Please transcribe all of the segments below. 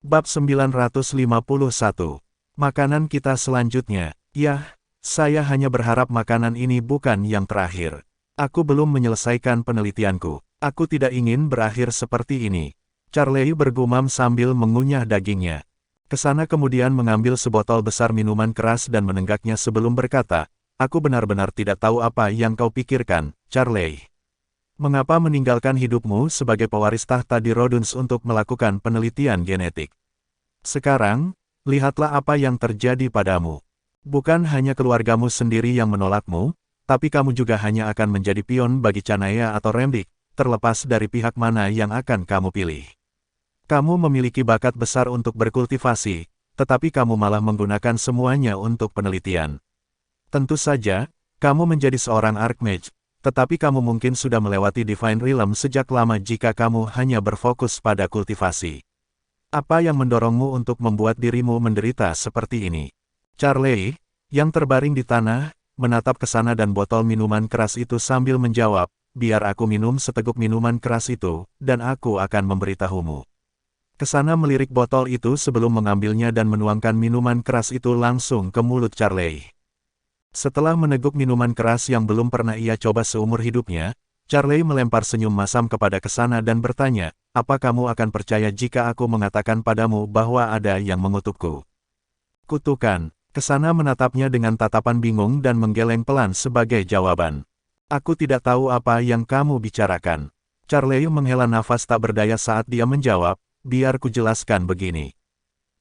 Bab 951. Makanan kita selanjutnya. Yah, saya hanya berharap makanan ini bukan yang terakhir. Aku belum menyelesaikan penelitianku. Aku tidak ingin berakhir seperti ini. Charlie bergumam sambil mengunyah dagingnya. Kesana kemudian mengambil sebotol besar minuman keras dan menenggaknya sebelum berkata, "Aku benar-benar tidak tahu apa yang kau pikirkan, Charlie. Mengapa meninggalkan hidupmu sebagai pewaris tahta di Rhoduns untuk melakukan penelitian genetik? Sekarang, lihatlah apa yang terjadi padamu. Bukan hanya keluargamu sendiri yang menolakmu, tapi kamu juga hanya akan menjadi pion bagi Canaya atau Remdik, terlepas dari pihak mana yang akan kamu pilih. Kamu memiliki bakat besar untuk berkultivasi, tetapi kamu malah menggunakan semuanya untuk penelitian. Tentu saja, kamu menjadi seorang Archmage, tetapi kamu mungkin sudah melewati Divine Realm sejak lama jika kamu hanya berfokus pada kultivasi. Apa yang mendorongmu untuk membuat dirimu menderita seperti ini?" Charlie, yang terbaring di tanah, menatap ke sana dan botol minuman keras itu sambil menjawab, "Biar aku minum seteguk minuman keras itu, dan aku akan memberitahumu." Kesana melirik botol itu sebelum mengambilnya dan menuangkan minuman keras itu langsung ke mulut Charlie. Setelah meneguk minuman keras yang belum pernah ia coba seumur hidupnya, Charlie melempar senyum masam kepada Kesana dan bertanya, "Apa kamu akan percaya jika aku mengatakan padamu bahwa ada yang mengutukku?" "Kutukan." Kesana menatapnya dengan tatapan bingung dan menggeleng pelan sebagai jawaban. "Aku tidak tahu apa yang kamu bicarakan." Charlie menghela nafas tak berdaya saat dia menjawab, "Biar kujelaskan begini.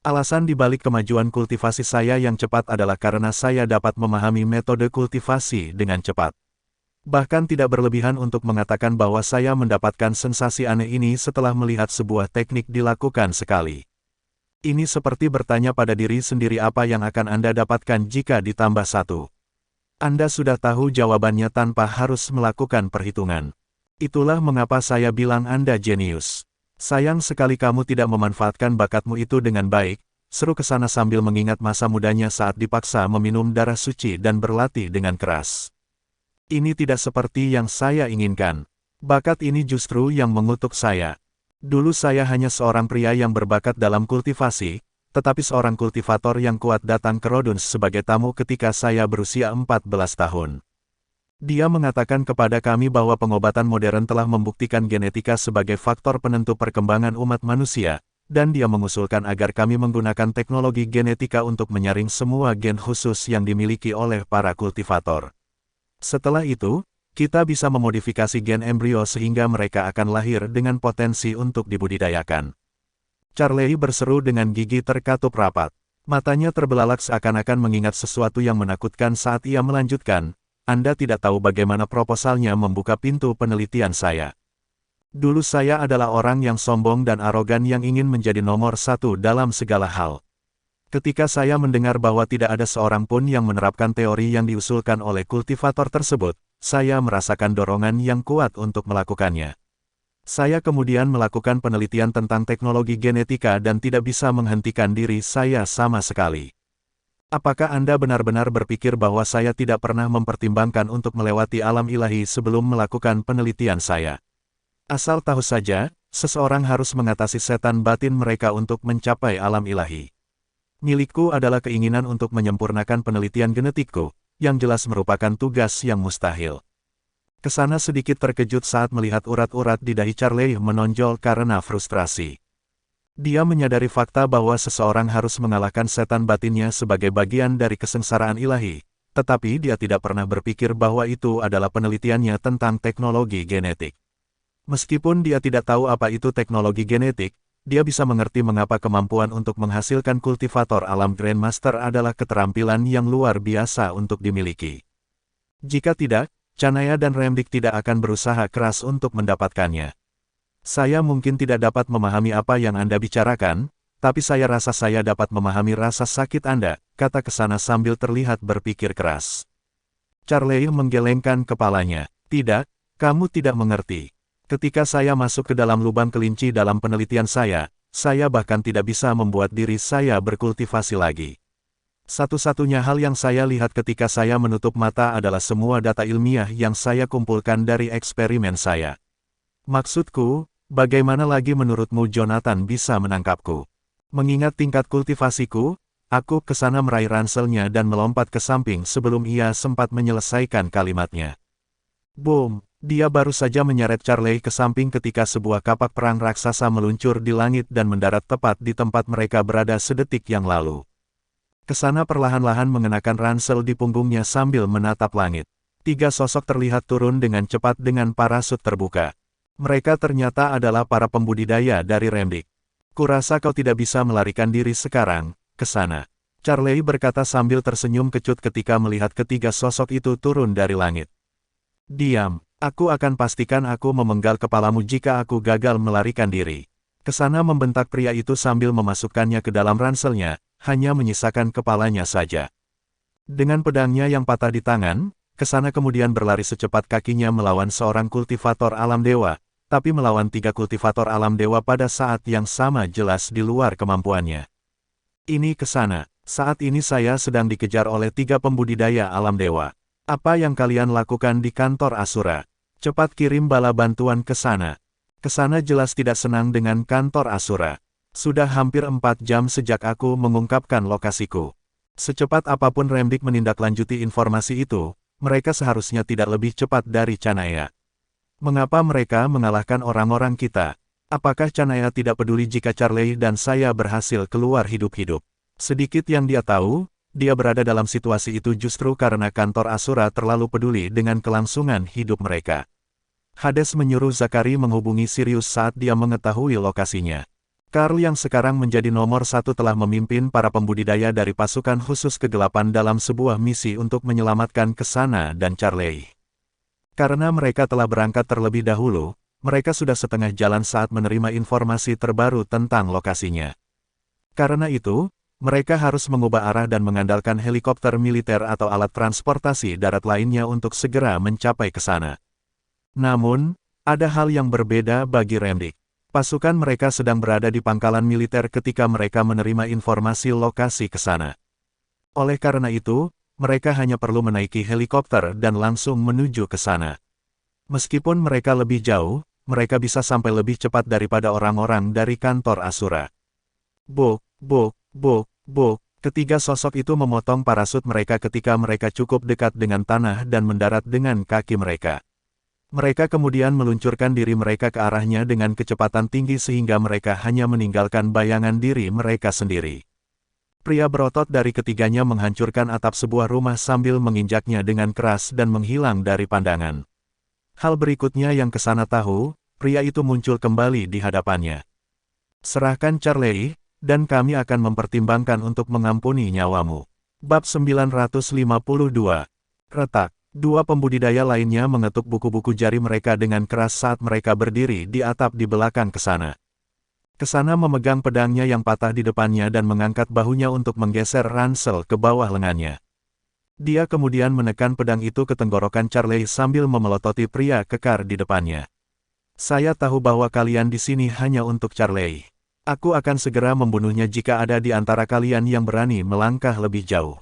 Alasan dibalik kemajuan kultivasi saya yang cepat adalah karena saya dapat memahami metode kultivasi dengan cepat. Bahkan tidak berlebihan untuk mengatakan bahwa saya mendapatkan sensasi aneh ini setelah melihat sebuah teknik dilakukan sekali. Ini seperti bertanya pada diri sendiri apa yang akan Anda dapatkan jika ditambah 1. Anda sudah tahu jawabannya tanpa harus melakukan perhitungan. Itulah mengapa saya bilang Anda jenius. Sayang sekali kamu tidak memanfaatkan bakatmu itu dengan baik," seru Kesana sambil mengingat masa mudanya saat dipaksa meminum darah suci dan berlatih dengan keras. "Ini tidak seperti yang saya inginkan. Bakat ini justru yang mengutuk saya. Dulu saya hanya seorang pria yang berbakat dalam kultivasi, tetapi seorang kultivator yang kuat datang ke Rhoduns sebagai tamu ketika saya berusia 14 tahun. Dia mengatakan kepada kami bahwa pengobatan modern telah membuktikan genetika sebagai faktor penentu perkembangan umat manusia, dan dia mengusulkan agar kami menggunakan teknologi genetika untuk menyaring semua gen khusus yang dimiliki oleh para kultivator. Setelah itu, kita bisa memodifikasi gen embrio sehingga mereka akan lahir dengan potensi untuk dibudidayakan." Charlie berseru dengan gigi terkatup rapat. Matanya terbelalak seakan-akan mengingat sesuatu yang menakutkan saat ia melanjutkan, "Anda tidak tahu bagaimana proposalnya membuka pintu penelitian saya. Dulu saya adalah orang yang sombong dan arogan yang ingin menjadi nomor 1 dalam segala hal. Ketika saya mendengar bahwa tidak ada seorang pun yang menerapkan teori yang diusulkan oleh kultivator tersebut, saya merasakan dorongan yang kuat untuk melakukannya. Saya kemudian melakukan penelitian tentang teknologi genetika dan tidak bisa menghentikan diri saya sama sekali. Apakah Anda benar-benar berpikir bahwa saya tidak pernah mempertimbangkan untuk melewati alam ilahi sebelum melakukan penelitian saya? Asal tahu saja, seseorang harus mengatasi setan batin mereka untuk mencapai alam ilahi. Milikku adalah keinginan untuk menyempurnakan penelitian genetikku, yang jelas merupakan tugas yang mustahil." Kesana sedikit terkejut saat melihat urat-urat di dahi Charlie menonjol karena frustrasi. Dia menyadari fakta bahwa seseorang harus mengalahkan setan batinnya sebagai bagian dari kesengsaraan ilahi, tetapi dia tidak pernah berpikir bahwa itu adalah penelitiannya tentang teknologi genetik. Meskipun dia tidak tahu apa itu teknologi genetik, dia bisa mengerti mengapa kemampuan untuk menghasilkan kultivator alam Grandmaster adalah keterampilan yang luar biasa untuk dimiliki. Jika tidak, Canaya dan Remdik tidak akan berusaha keras untuk mendapatkannya. "Saya mungkin tidak dapat memahami apa yang Anda bicarakan, tapi saya rasa saya dapat memahami rasa sakit Anda," kata Kesana sambil terlihat berpikir keras. Charlie menggelengkan kepalanya. "Tidak, kamu tidak mengerti. Ketika saya masuk ke dalam lubang kelinci dalam penelitian saya bahkan tidak bisa membuat diri saya berkultivasi lagi. Satu-satunya hal yang saya lihat ketika saya menutup mata adalah semua data ilmiah yang saya kumpulkan dari eksperimen saya. Maksudku, bagaimana lagi menurutmu Jonathan bisa menangkapku? Mengingat tingkat kultivasiku, aku ke sana meraih ranselnya dan melompat ke samping sebelum ia sempat menyelesaikan kalimatnya. Boom! Dia baru saja menyeret Charlie ke samping ketika sebuah kapak perang raksasa meluncur di langit dan mendarat tepat di tempat mereka berada sedetik yang lalu. Kesana perlahan-lahan mengenakan ransel di punggungnya sambil menatap langit. 3 sosok terlihat turun dengan cepat dengan parasut terbuka. Mereka ternyata adalah para pembudidaya dari Remdik. Kurasa kau tidak bisa melarikan diri sekarang, ke sana. Charlie berkata sambil tersenyum kecut ketika melihat ketiga sosok itu turun dari langit. Diam. Aku akan pastikan aku memenggal kepalamu jika aku gagal melarikan diri. Kesana membentak pria itu sambil memasukkannya ke dalam ranselnya, hanya menyisakan kepalanya saja. Dengan pedangnya yang patah di tangan, Kesana kemudian berlari secepat kakinya melawan seorang kultivator alam dewa, tapi melawan 3 kultivator alam dewa pada saat yang sama jelas di luar kemampuannya. Ini Kesana, saat ini saya sedang dikejar oleh 3 pembudidaya alam dewa. Apa yang kalian lakukan di kantor Asura? Cepat kirim bala bantuan ke sana. Kesana jelas tidak senang dengan kantor Asura. Sudah hampir 4 jam sejak aku mengungkapkan lokasiku. Secepat apapun Remdik menindaklanjuti informasi itu, mereka seharusnya tidak lebih cepat dari Canaya. Mengapa mereka mengalahkan orang-orang kita? Apakah Canaya tidak peduli jika Charlie dan saya berhasil keluar hidup-hidup? Sedikit yang dia tahu, dia berada dalam situasi itu justru karena kantor Asura terlalu peduli dengan kelangsungan hidup mereka. Hades menyuruh Zakari menghubungi Sirius saat dia mengetahui lokasinya. Karl yang sekarang menjadi nomor 1 telah memimpin para pembudidaya dari pasukan khusus kegelapan dalam sebuah misi untuk menyelamatkan Kesana dan Charlie. Karena mereka telah berangkat terlebih dahulu, mereka sudah setengah jalan saat menerima informasi terbaru tentang lokasinya. Karena itu, mereka harus mengubah arah dan mengandalkan helikopter militer atau alat transportasi darat lainnya untuk segera mencapai ke sana. Namun, ada hal yang berbeda bagi Remdik. Pasukan mereka sedang berada di pangkalan militer ketika mereka menerima informasi lokasi ke sana. Oleh karena itu, mereka hanya perlu menaiki helikopter dan langsung menuju ke sana. Meskipun mereka lebih jauh, mereka bisa sampai lebih cepat daripada orang-orang dari kantor Asura. Buk, buk, buk, buk. Ketiga sosok itu memotong parasut mereka ketika mereka cukup dekat dengan tanah dan mendarat dengan kaki mereka. Mereka kemudian meluncurkan diri mereka ke arahnya dengan kecepatan tinggi sehingga mereka hanya meninggalkan bayangan diri mereka sendiri. Pria berotot dari ketiganya menghancurkan atap sebuah rumah sambil menginjaknya dengan keras dan menghilang dari pandangan. Hal berikutnya yang Kesana tahu, pria itu muncul kembali di hadapannya. Serahkan Charlie, dan kami akan mempertimbangkan untuk mengampuni nyawamu. Bab 952. Retak. 2 pembudidaya lainnya mengetuk buku-buku jari mereka dengan keras saat mereka berdiri di atap di belakang Kesana. Kesana memegang pedangnya yang patah di depannya dan mengangkat bahunya untuk menggeser ransel ke bawah lengannya. Dia kemudian menekan pedang itu ke tenggorokan Charlie sambil memelototi pria kekar di depannya. Saya tahu bahwa kalian di sini hanya untuk Charlie. Aku akan segera membunuhnya jika ada di antara kalian yang berani melangkah lebih jauh.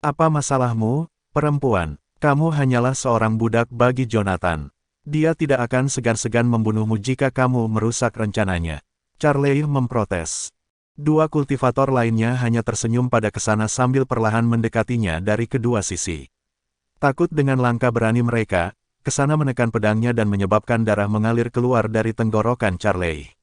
Apa masalahmu, perempuan? Kamu hanyalah seorang budak bagi Jonathan. Dia tidak akan segan-segan membunuhmu jika kamu merusak rencananya. Charlie memprotes. 2 kultivator lainnya hanya tersenyum pada Kesana sambil perlahan mendekatinya dari kedua sisi. Takut dengan langkah berani mereka, Kesana menekan pedangnya dan menyebabkan darah mengalir keluar dari tenggorokan Charlie.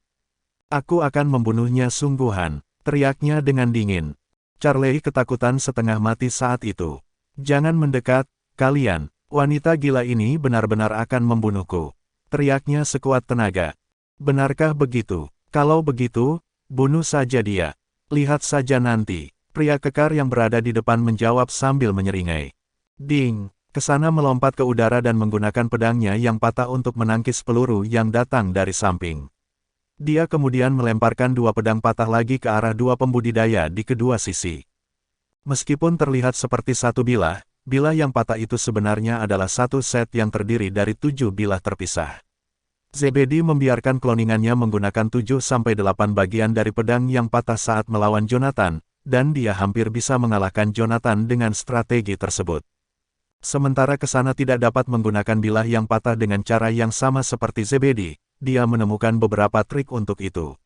Aku akan membunuhnya sungguhan, teriaknya dengan dingin. Charlie ketakutan setengah mati saat itu. Jangan mendekat, kalian, wanita gila ini benar-benar akan membunuhku. Teriaknya sekuat tenaga. Benarkah begitu? Kalau begitu, bunuh saja dia. Lihat saja nanti. Pria kekar yang berada di depan menjawab sambil menyeringai. Ding! Kesana melompat ke udara dan menggunakan pedangnya yang patah untuk menangkis peluru yang datang dari samping. Dia kemudian melemparkan 2 pedang patah lagi ke arah 2 pembudidaya di kedua sisi. Meskipun terlihat seperti satu bilah, bilah yang patah itu sebenarnya adalah satu set yang terdiri dari 7 bilah terpisah. Zebedi membiarkan kloningannya menggunakan 7-8 bagian dari pedang yang patah saat melawan Jonathan, dan dia hampir bisa mengalahkan Jonathan dengan strategi tersebut. Sementara Kesana tidak dapat menggunakan bilah yang patah dengan cara yang sama seperti Zebedi, dia menemukan beberapa trik untuk itu.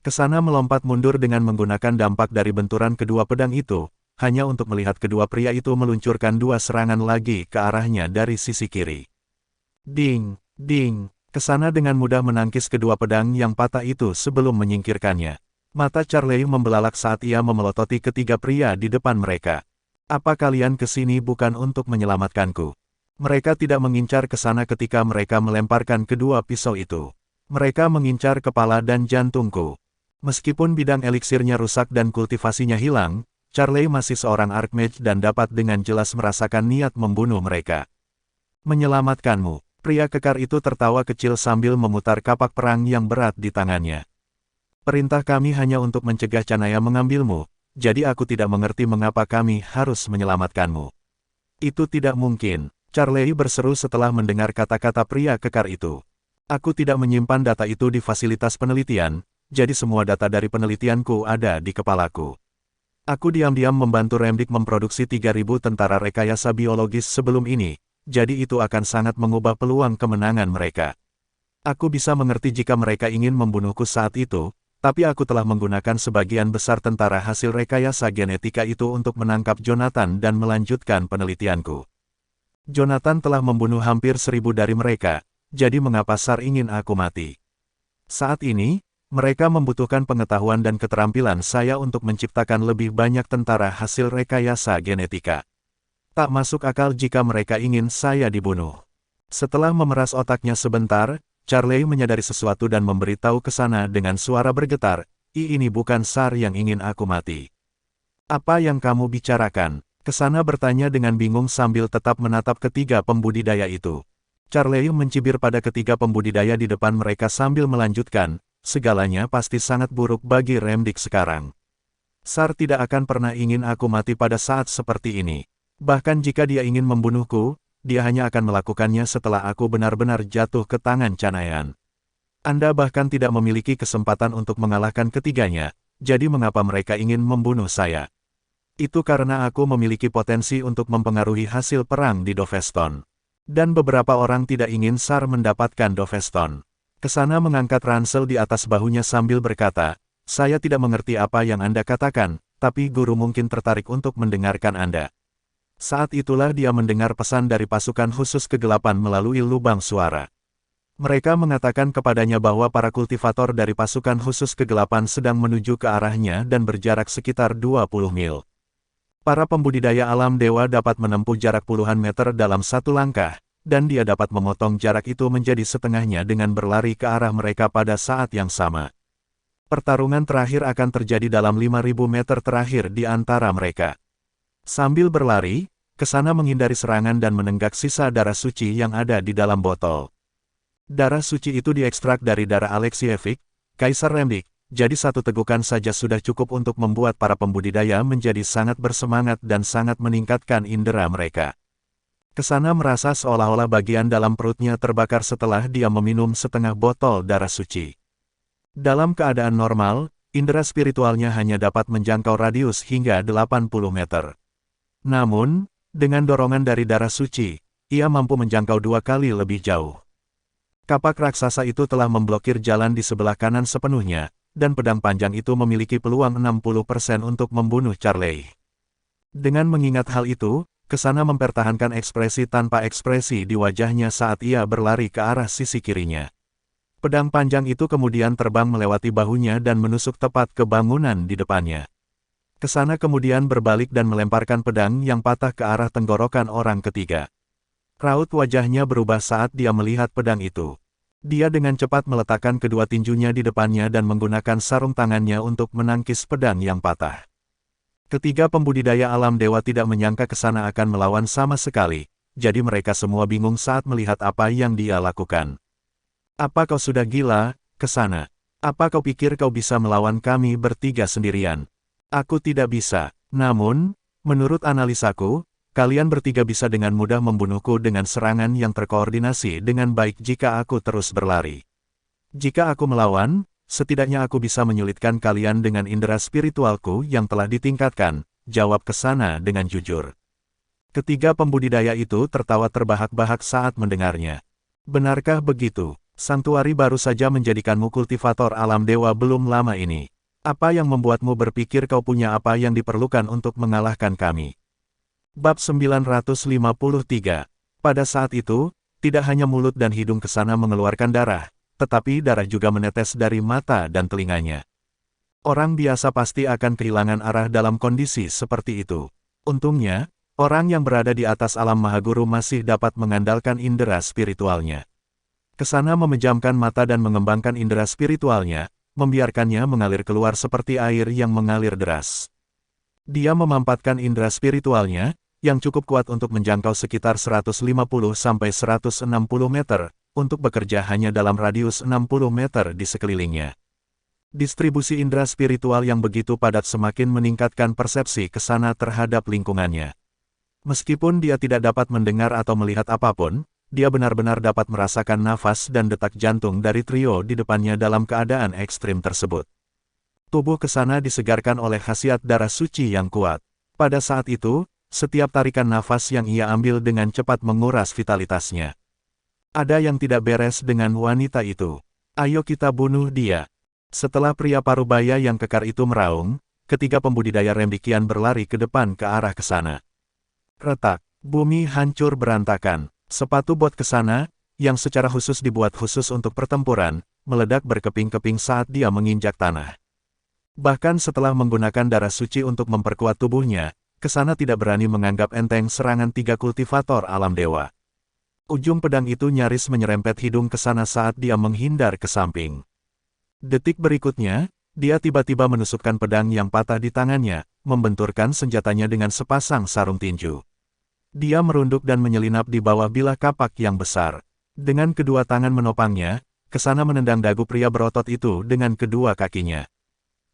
Kesana melompat mundur dengan menggunakan dampak dari benturan kedua pedang itu, hanya untuk melihat kedua pria itu meluncurkan dua serangan lagi ke arahnya dari sisi kiri. Ding, ding, Kesana dengan mudah menangkis kedua pedang yang patah itu sebelum menyingkirkannya. Mata Charlie membelalak saat ia memelototi ketiga pria di depan mereka. Apa kalian kesini bukan untuk menyelamatkanku? Mereka tidak mengincar ke sana ketika mereka melemparkan kedua pisau itu. Mereka mengincar kepala dan jantungku. Meskipun bidang eliksirnya rusak dan kultivasinya hilang, Charlie masih seorang Archmage dan dapat dengan jelas merasakan niat membunuh mereka. Menyelamatkanmu. Pria kekar itu tertawa kecil sambil memutar kapak perang yang berat di tangannya. Perintah kami hanya untuk mencegah Canaya mengambilmu, jadi aku tidak mengerti mengapa kami harus menyelamatkanmu. Itu tidak mungkin, Charlie berseru setelah mendengar kata-kata pria kekar itu. Aku tidak menyimpan data itu di fasilitas penelitian, jadi semua data dari penelitianku ada di kepalaku. Aku diam-diam membantu Remdik memproduksi 3.000 tentara rekayasa biologis sebelum ini. Jadi itu akan sangat mengubah peluang kemenangan mereka. Aku bisa mengerti jika mereka ingin membunuhku saat itu, tapi aku telah menggunakan sebagian besar tentara hasil rekayasa genetika itu untuk menangkap Jonathan dan melanjutkan penelitianku. Jonathan telah membunuh hampir 1.000 dari mereka, jadi mengapa SAR ingin aku mati? Saat ini, mereka membutuhkan pengetahuan dan keterampilan saya untuk menciptakan lebih banyak tentara hasil rekayasa genetika. Tak masuk akal jika mereka ingin saya dibunuh. Setelah memeras otaknya sebentar, Charlie menyadari sesuatu dan memberitahu ke sana dengan suara bergetar, ini bukan SAR yang ingin aku mati. Apa yang kamu bicarakan? Kesana bertanya dengan bingung sambil tetap menatap ketiga pembudidaya itu. Charlie mencibir pada ketiga pembudidaya di depan mereka sambil melanjutkan, segalanya pasti sangat buruk bagi Remdik sekarang. SAR tidak akan pernah ingin aku mati pada saat seperti ini. Bahkan jika dia ingin membunuhku, dia hanya akan melakukannya setelah aku benar-benar jatuh ke tangan Canayan. Anda bahkan tidak memiliki kesempatan untuk mengalahkan ketiganya, jadi mengapa mereka ingin membunuh saya? Itu karena aku memiliki potensi untuk mempengaruhi hasil perang di Doveston. Dan beberapa orang tidak ingin SAR mendapatkan Doveston. Kesana mengangkat ransel di atas bahunya sambil berkata, saya tidak mengerti apa yang Anda katakan, tapi guru mungkin tertarik untuk mendengarkan Anda. Saat itulah dia mendengar pesan dari pasukan khusus kegelapan melalui lubang suara. Mereka mengatakan kepadanya bahwa para kultivator dari pasukan khusus kegelapan sedang menuju ke arahnya dan berjarak sekitar 20 mil. Para pembudidaya alam dewa dapat menempuh jarak puluhan meter dalam satu langkah, dan dia dapat memotong jarak itu menjadi setengahnya dengan berlari ke arah mereka pada saat yang sama. Pertarungan terakhir akan terjadi dalam 5.000 meter terakhir di antara mereka. Sambil berlari, Kesana menghindari serangan dan menenggak sisa darah suci yang ada di dalam botol. Darah suci itu diekstrak dari darah Alexievich, Kaisar Remdik, jadi satu tegukan saja sudah cukup untuk membuat para pembudidaya menjadi sangat bersemangat dan sangat meningkatkan indera mereka. Kesana merasa seolah-olah bagian dalam perutnya terbakar setelah dia meminum setengah botol darah suci. Dalam keadaan normal, indera spiritualnya hanya dapat menjangkau radius hingga 80 meter. Namun, dengan dorongan dari darah suci, ia mampu menjangkau 2 kali lebih jauh. Kapak raksasa itu telah memblokir jalan di sebelah kanan sepenuhnya, dan pedang panjang itu memiliki peluang 60% untuk membunuh Charlie. Dengan mengingat hal itu, Kesana mempertahankan ekspresi tanpa ekspresi di wajahnya saat ia berlari ke arah sisi kirinya. Pedang panjang itu kemudian terbang melewati bahunya dan menusuk tepat ke bangunan di depannya. Kesana kemudian berbalik dan melemparkan pedang yang patah ke arah tenggorokan orang ketiga. Raut wajahnya berubah saat dia melihat pedang itu. Dia dengan cepat meletakkan kedua tinjunya di depannya dan menggunakan sarung tangannya untuk menangkis pedang yang patah. Ketiga pembudidaya alam dewa tidak menyangka Kesana akan melawan sama sekali, jadi mereka semua bingung saat melihat apa yang dia lakukan. Apa kau sudah gila, Kesana? Apa kau pikir kau bisa melawan kami bertiga sendirian? Aku tidak bisa. Namun, menurut analisaku, kalian bertiga bisa dengan mudah membunuhku dengan serangan yang terkoordinasi dengan baik jika aku terus berlari. Jika aku melawan, setidaknya aku bisa menyulitkan kalian dengan indera spiritualku yang telah ditingkatkan, jawab Kesana dengan jujur. Ketiga pembudidaya itu tertawa terbahak-bahak saat mendengarnya. Benarkah begitu? Santuari baru saja menjadikanmu kultivator alam dewa belum lama ini. Apa yang membuatmu berpikir kau punya apa yang diperlukan untuk mengalahkan kami? Bab 953. Pada saat itu, tidak hanya mulut dan hidung Kesana mengeluarkan darah, tetapi darah juga menetes dari mata dan telinganya. Orang biasa pasti akan kehilangan arah dalam kondisi seperti itu. Untungnya, orang yang berada di atas alam Mahaguru masih dapat mengandalkan indera spiritualnya. Kesana memejamkan mata dan mengembangkan indera spiritualnya, membiarkannya mengalir keluar seperti air yang mengalir deras. Dia memampatkan indera spiritualnya, yang cukup kuat untuk menjangkau sekitar 150-160 meter, untuk bekerja hanya dalam radius 60 meter di sekelilingnya. Distribusi indera spiritual yang begitu padat semakin meningkatkan persepsi Kesana terhadap lingkungannya. Meskipun dia tidak dapat mendengar atau melihat apapun, dia benar-benar dapat merasakan nafas dan detak jantung dari trio di depannya dalam keadaan ekstrim tersebut. Tubuh Kesana disegarkan oleh khasiat darah suci yang kuat. Pada saat itu, setiap tarikan nafas yang ia ambil dengan cepat menguras vitalitasnya. Ada yang tidak beres dengan wanita itu. Ayo kita bunuh dia. Setelah pria parubaya yang kekar itu meraung, ketiga pembudidaya remdikian berlari ke depan ke arah Kesana. Retak, bumi hancur berantakan. Sepatu bot Kesana, yang secara khusus dibuat khusus untuk pertempuran, meledak berkeping-keping saat dia menginjak tanah. Bahkan setelah menggunakan darah suci untuk memperkuat tubuhnya, Kesana tidak berani menganggap enteng serangan tiga kultivator alam dewa. Ujung pedang itu nyaris menyerempet hidung Kesana saat dia menghindar ke samping. Detik berikutnya, dia tiba-tiba menusukkan pedang yang patah di tangannya, membenturkan senjatanya dengan sepasang sarung tinju. Dia merunduk dan menyelinap di bawah bilah kapak yang besar. Dengan kedua tangan menopangnya, Kesana menendang dagu pria berotot itu dengan kedua kakinya.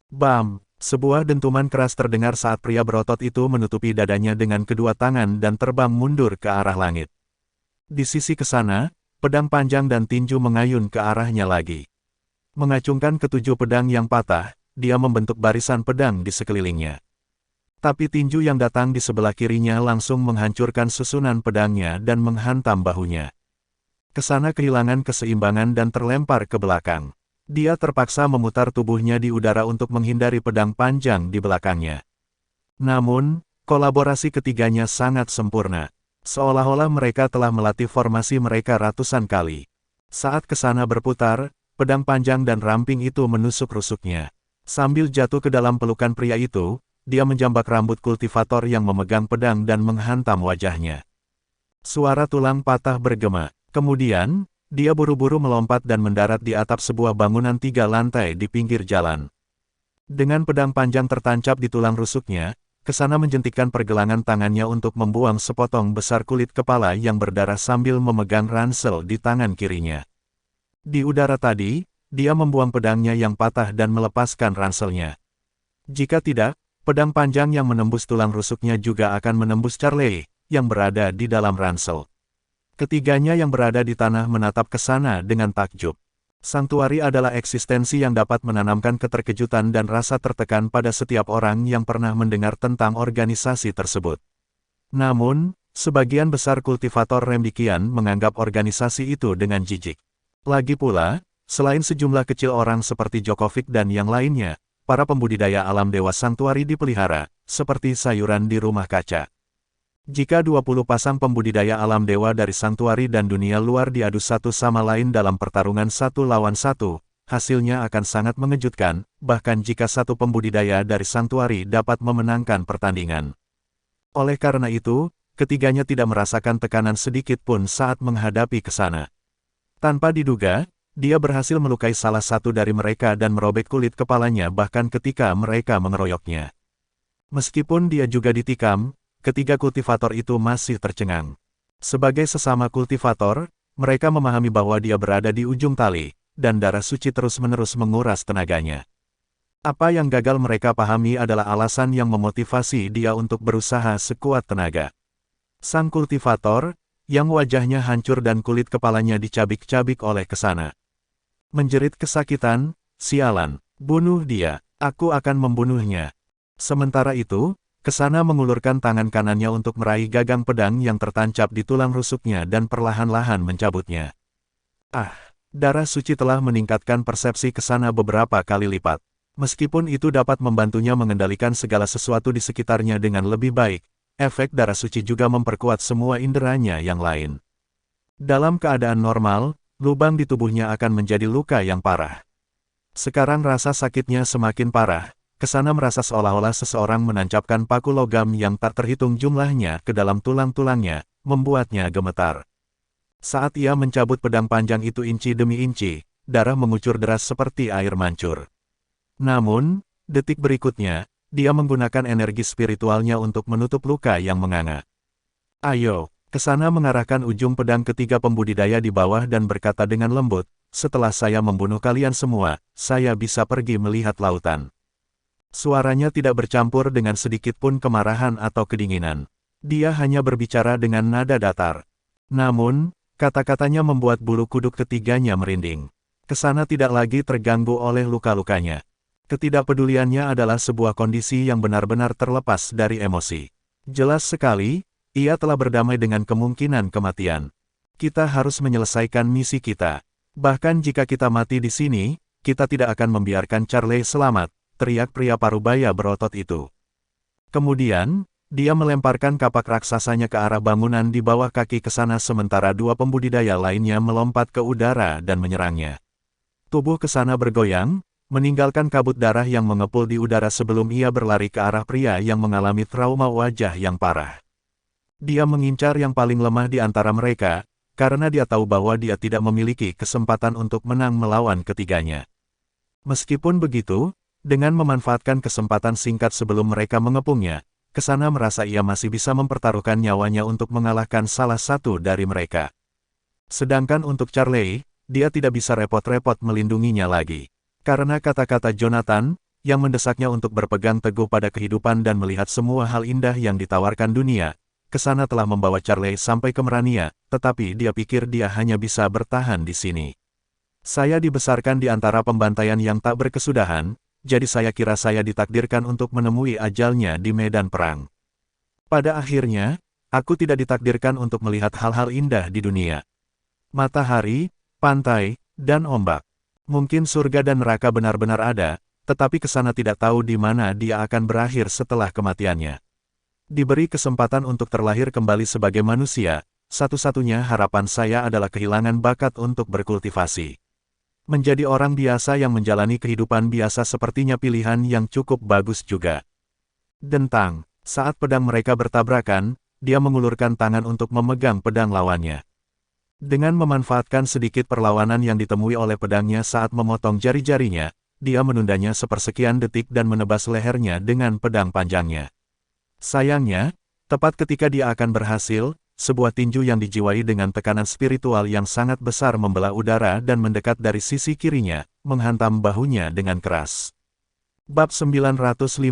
Bam! Sebuah dentuman keras terdengar saat pria berotot itu menutupi dadanya dengan kedua tangan dan terbang mundur ke arah langit. Di sisi Kesana, pedang panjang dan tinju mengayun ke arahnya lagi. Mengacungkan ketujuh pedang yang patah, dia membentuk barisan pedang di sekelilingnya. Tapi tinju yang datang di sebelah kirinya langsung menghancurkan susunan pedangnya dan menghantam bahunya. Kesana kehilangan keseimbangan dan terlempar ke belakang. Dia terpaksa memutar tubuhnya di udara untuk menghindari pedang panjang di belakangnya. Namun, kolaborasi ketiganya sangat sempurna. Seolah-olah mereka telah melatih formasi mereka ratusan kali. Saat Kesana berputar, pedang panjang dan ramping itu menusuk rusuknya. Sambil jatuh ke dalam pelukan pria itu, dia menjambak rambut kultivator yang memegang pedang dan menghantam wajahnya. Suara tulang patah bergema. Kemudian, dia buru-buru melompat dan mendarat di atap sebuah bangunan 3 lantai di pinggir jalan. Dengan pedang panjang tertancap di tulang rusuknya, Kesana menjentikkan pergelangan tangannya untuk membuang sepotong besar kulit kepala yang berdarah sambil memegang ransel di tangan kirinya. Di udara tadi, dia membuang pedangnya yang patah dan melepaskan ranselnya. Jika tidak, pedang panjang yang menembus tulang rusuknya juga akan menembus Charlie, yang berada di dalam ransel. Ketiganya yang berada di tanah menatap Kesana dengan takjub. Santuari adalah eksistensi yang dapat menanamkan keterkejutan dan rasa tertekan pada setiap orang yang pernah mendengar tentang organisasi tersebut. Namun, sebagian besar kultivator remdikian menganggap organisasi itu dengan jijik. Lagi pula, selain sejumlah kecil orang seperti Djokovic dan yang lainnya, para pembudidaya alam dewa Santuari dipelihara, seperti sayuran di rumah kaca. Jika 20 pasang pembudidaya alam dewa dari Santuari dan dunia luar diadu satu sama lain dalam pertarungan 1 lawan 1, hasilnya akan sangat mengejutkan, bahkan jika satu pembudidaya dari Santuari dapat memenangkan pertandingan. Oleh karena itu, ketiganya tidak merasakan tekanan sedikit pun saat menghadapi Kesana. Tanpa diduga, dia berhasil melukai salah satu dari mereka dan merobek kulit kepalanya bahkan ketika mereka mengeroyoknya. Meskipun dia juga ditikam, ketiga kultivator itu masih tercengang. Sebagai sesama kultivator, mereka memahami bahwa dia berada di ujung tali, dan darah suci terus-menerus menguras tenaganya. Apa yang gagal mereka pahami adalah alasan yang memotivasi dia untuk berusaha sekuat tenaga. Sang kultivator, yang wajahnya hancur dan kulit kepalanya dicabik-cabik oleh Kesana, menjerit kesakitan, "Sialan, bunuh dia, aku akan membunuhnya." Sementara itu, Kesana mengulurkan tangan kanannya untuk meraih gagang pedang yang tertancap di tulang rusuknya dan perlahan-lahan mencabutnya. Ah! Darah suci telah meningkatkan persepsi Kesana beberapa kali lipat. Meskipun itu dapat membantunya mengendalikan segala sesuatu di sekitarnya dengan lebih baik, efek darah suci juga memperkuat semua inderanya yang lain. Dalam keadaan normal, lubang di tubuhnya akan menjadi luka yang parah. Sekarang rasa sakitnya semakin parah. Kesana merasa seolah-olah seseorang menancapkan paku logam yang tak terhitung jumlahnya ke dalam tulang-tulangnya, membuatnya gemetar. Saat ia mencabut pedang panjang itu inci demi inci, darah mengucur deras seperti air mancur. Namun, detik berikutnya, dia menggunakan energi spiritualnya untuk menutup luka yang menganga. Ayo, Kesana mengarahkan ujung pedang ketiga pembudidaya di bawah dan berkata dengan lembut, setelah saya membunuh kalian semua, saya bisa pergi melihat lautan. Suaranya tidak bercampur dengan sedikit pun kemarahan atau kedinginan. Dia hanya berbicara dengan nada datar. Namun, kata-katanya membuat bulu kuduk ketiganya merinding. Kesana tidak lagi terganggu oleh luka-lukanya. Ketidakpeduliannya adalah sebuah kondisi yang benar-benar terlepas dari emosi. Jelas sekali, ia telah berdamai dengan kemungkinan kematian. Kita harus menyelesaikan misi kita. Bahkan jika kita mati di sini, kita tidak akan membiarkan Charlie selamat, teriak pria parubaya berotot itu. Kemudian, dia melemparkan kapak raksasanya ke arah bangunan di bawah kaki Kesana sementara dua pembudidaya lainnya melompat ke udara dan menyerangnya. Tubuh Kesana bergoyang, meninggalkan kabut darah yang mengepul di udara sebelum ia berlari ke arah pria yang mengalami trauma wajah yang parah. Dia mengincar yang paling lemah di antara mereka, karena dia tahu bahwa dia tidak memiliki kesempatan untuk menang melawan ketiganya. Meskipun begitu, dengan memanfaatkan kesempatan singkat sebelum mereka mengepungnya, Kesana merasa ia masih bisa mempertaruhkan nyawanya untuk mengalahkan salah satu dari mereka. Sedangkan untuk Charlie, dia tidak bisa repot-repot melindunginya lagi. Karena kata-kata Jonathan, yang mendesaknya untuk berpegang teguh pada kehidupan dan melihat semua hal indah yang ditawarkan dunia, Kesana telah membawa Charlie sampai ke Merania, tetapi dia pikir dia hanya bisa bertahan di sini. Saya dibesarkan di antara pembantaian yang tak berkesudahan, jadi saya kira saya ditakdirkan untuk menemui ajalnya di medan perang. Pada akhirnya, aku tidak ditakdirkan untuk melihat hal-hal indah di dunia. Matahari, pantai, dan ombak. Mungkin surga dan neraka benar-benar ada, tetapi Kesana tidak tahu di mana dia akan berakhir setelah kematiannya. Diberi kesempatan untuk terlahir kembali sebagai manusia, satu-satunya harapan saya adalah kehilangan bakat untuk berkultivasi. Menjadi orang biasa yang menjalani kehidupan biasa sepertinya pilihan yang cukup bagus juga. Dentang, saat pedang mereka bertabrakan, dia mengulurkan tangan untuk memegang pedang lawannya. Dengan memanfaatkan sedikit perlawanan yang ditemui oleh pedangnya saat memotong jari-jarinya, dia menundanya sepersekian detik dan menebas lehernya dengan pedang panjangnya. Sayangnya, tepat ketika dia akan berhasil, sebuah tinju yang dijiwai dengan tekanan spiritual yang sangat besar membelah udara dan mendekat dari sisi kirinya, menghantam bahunya dengan keras. Bab 954.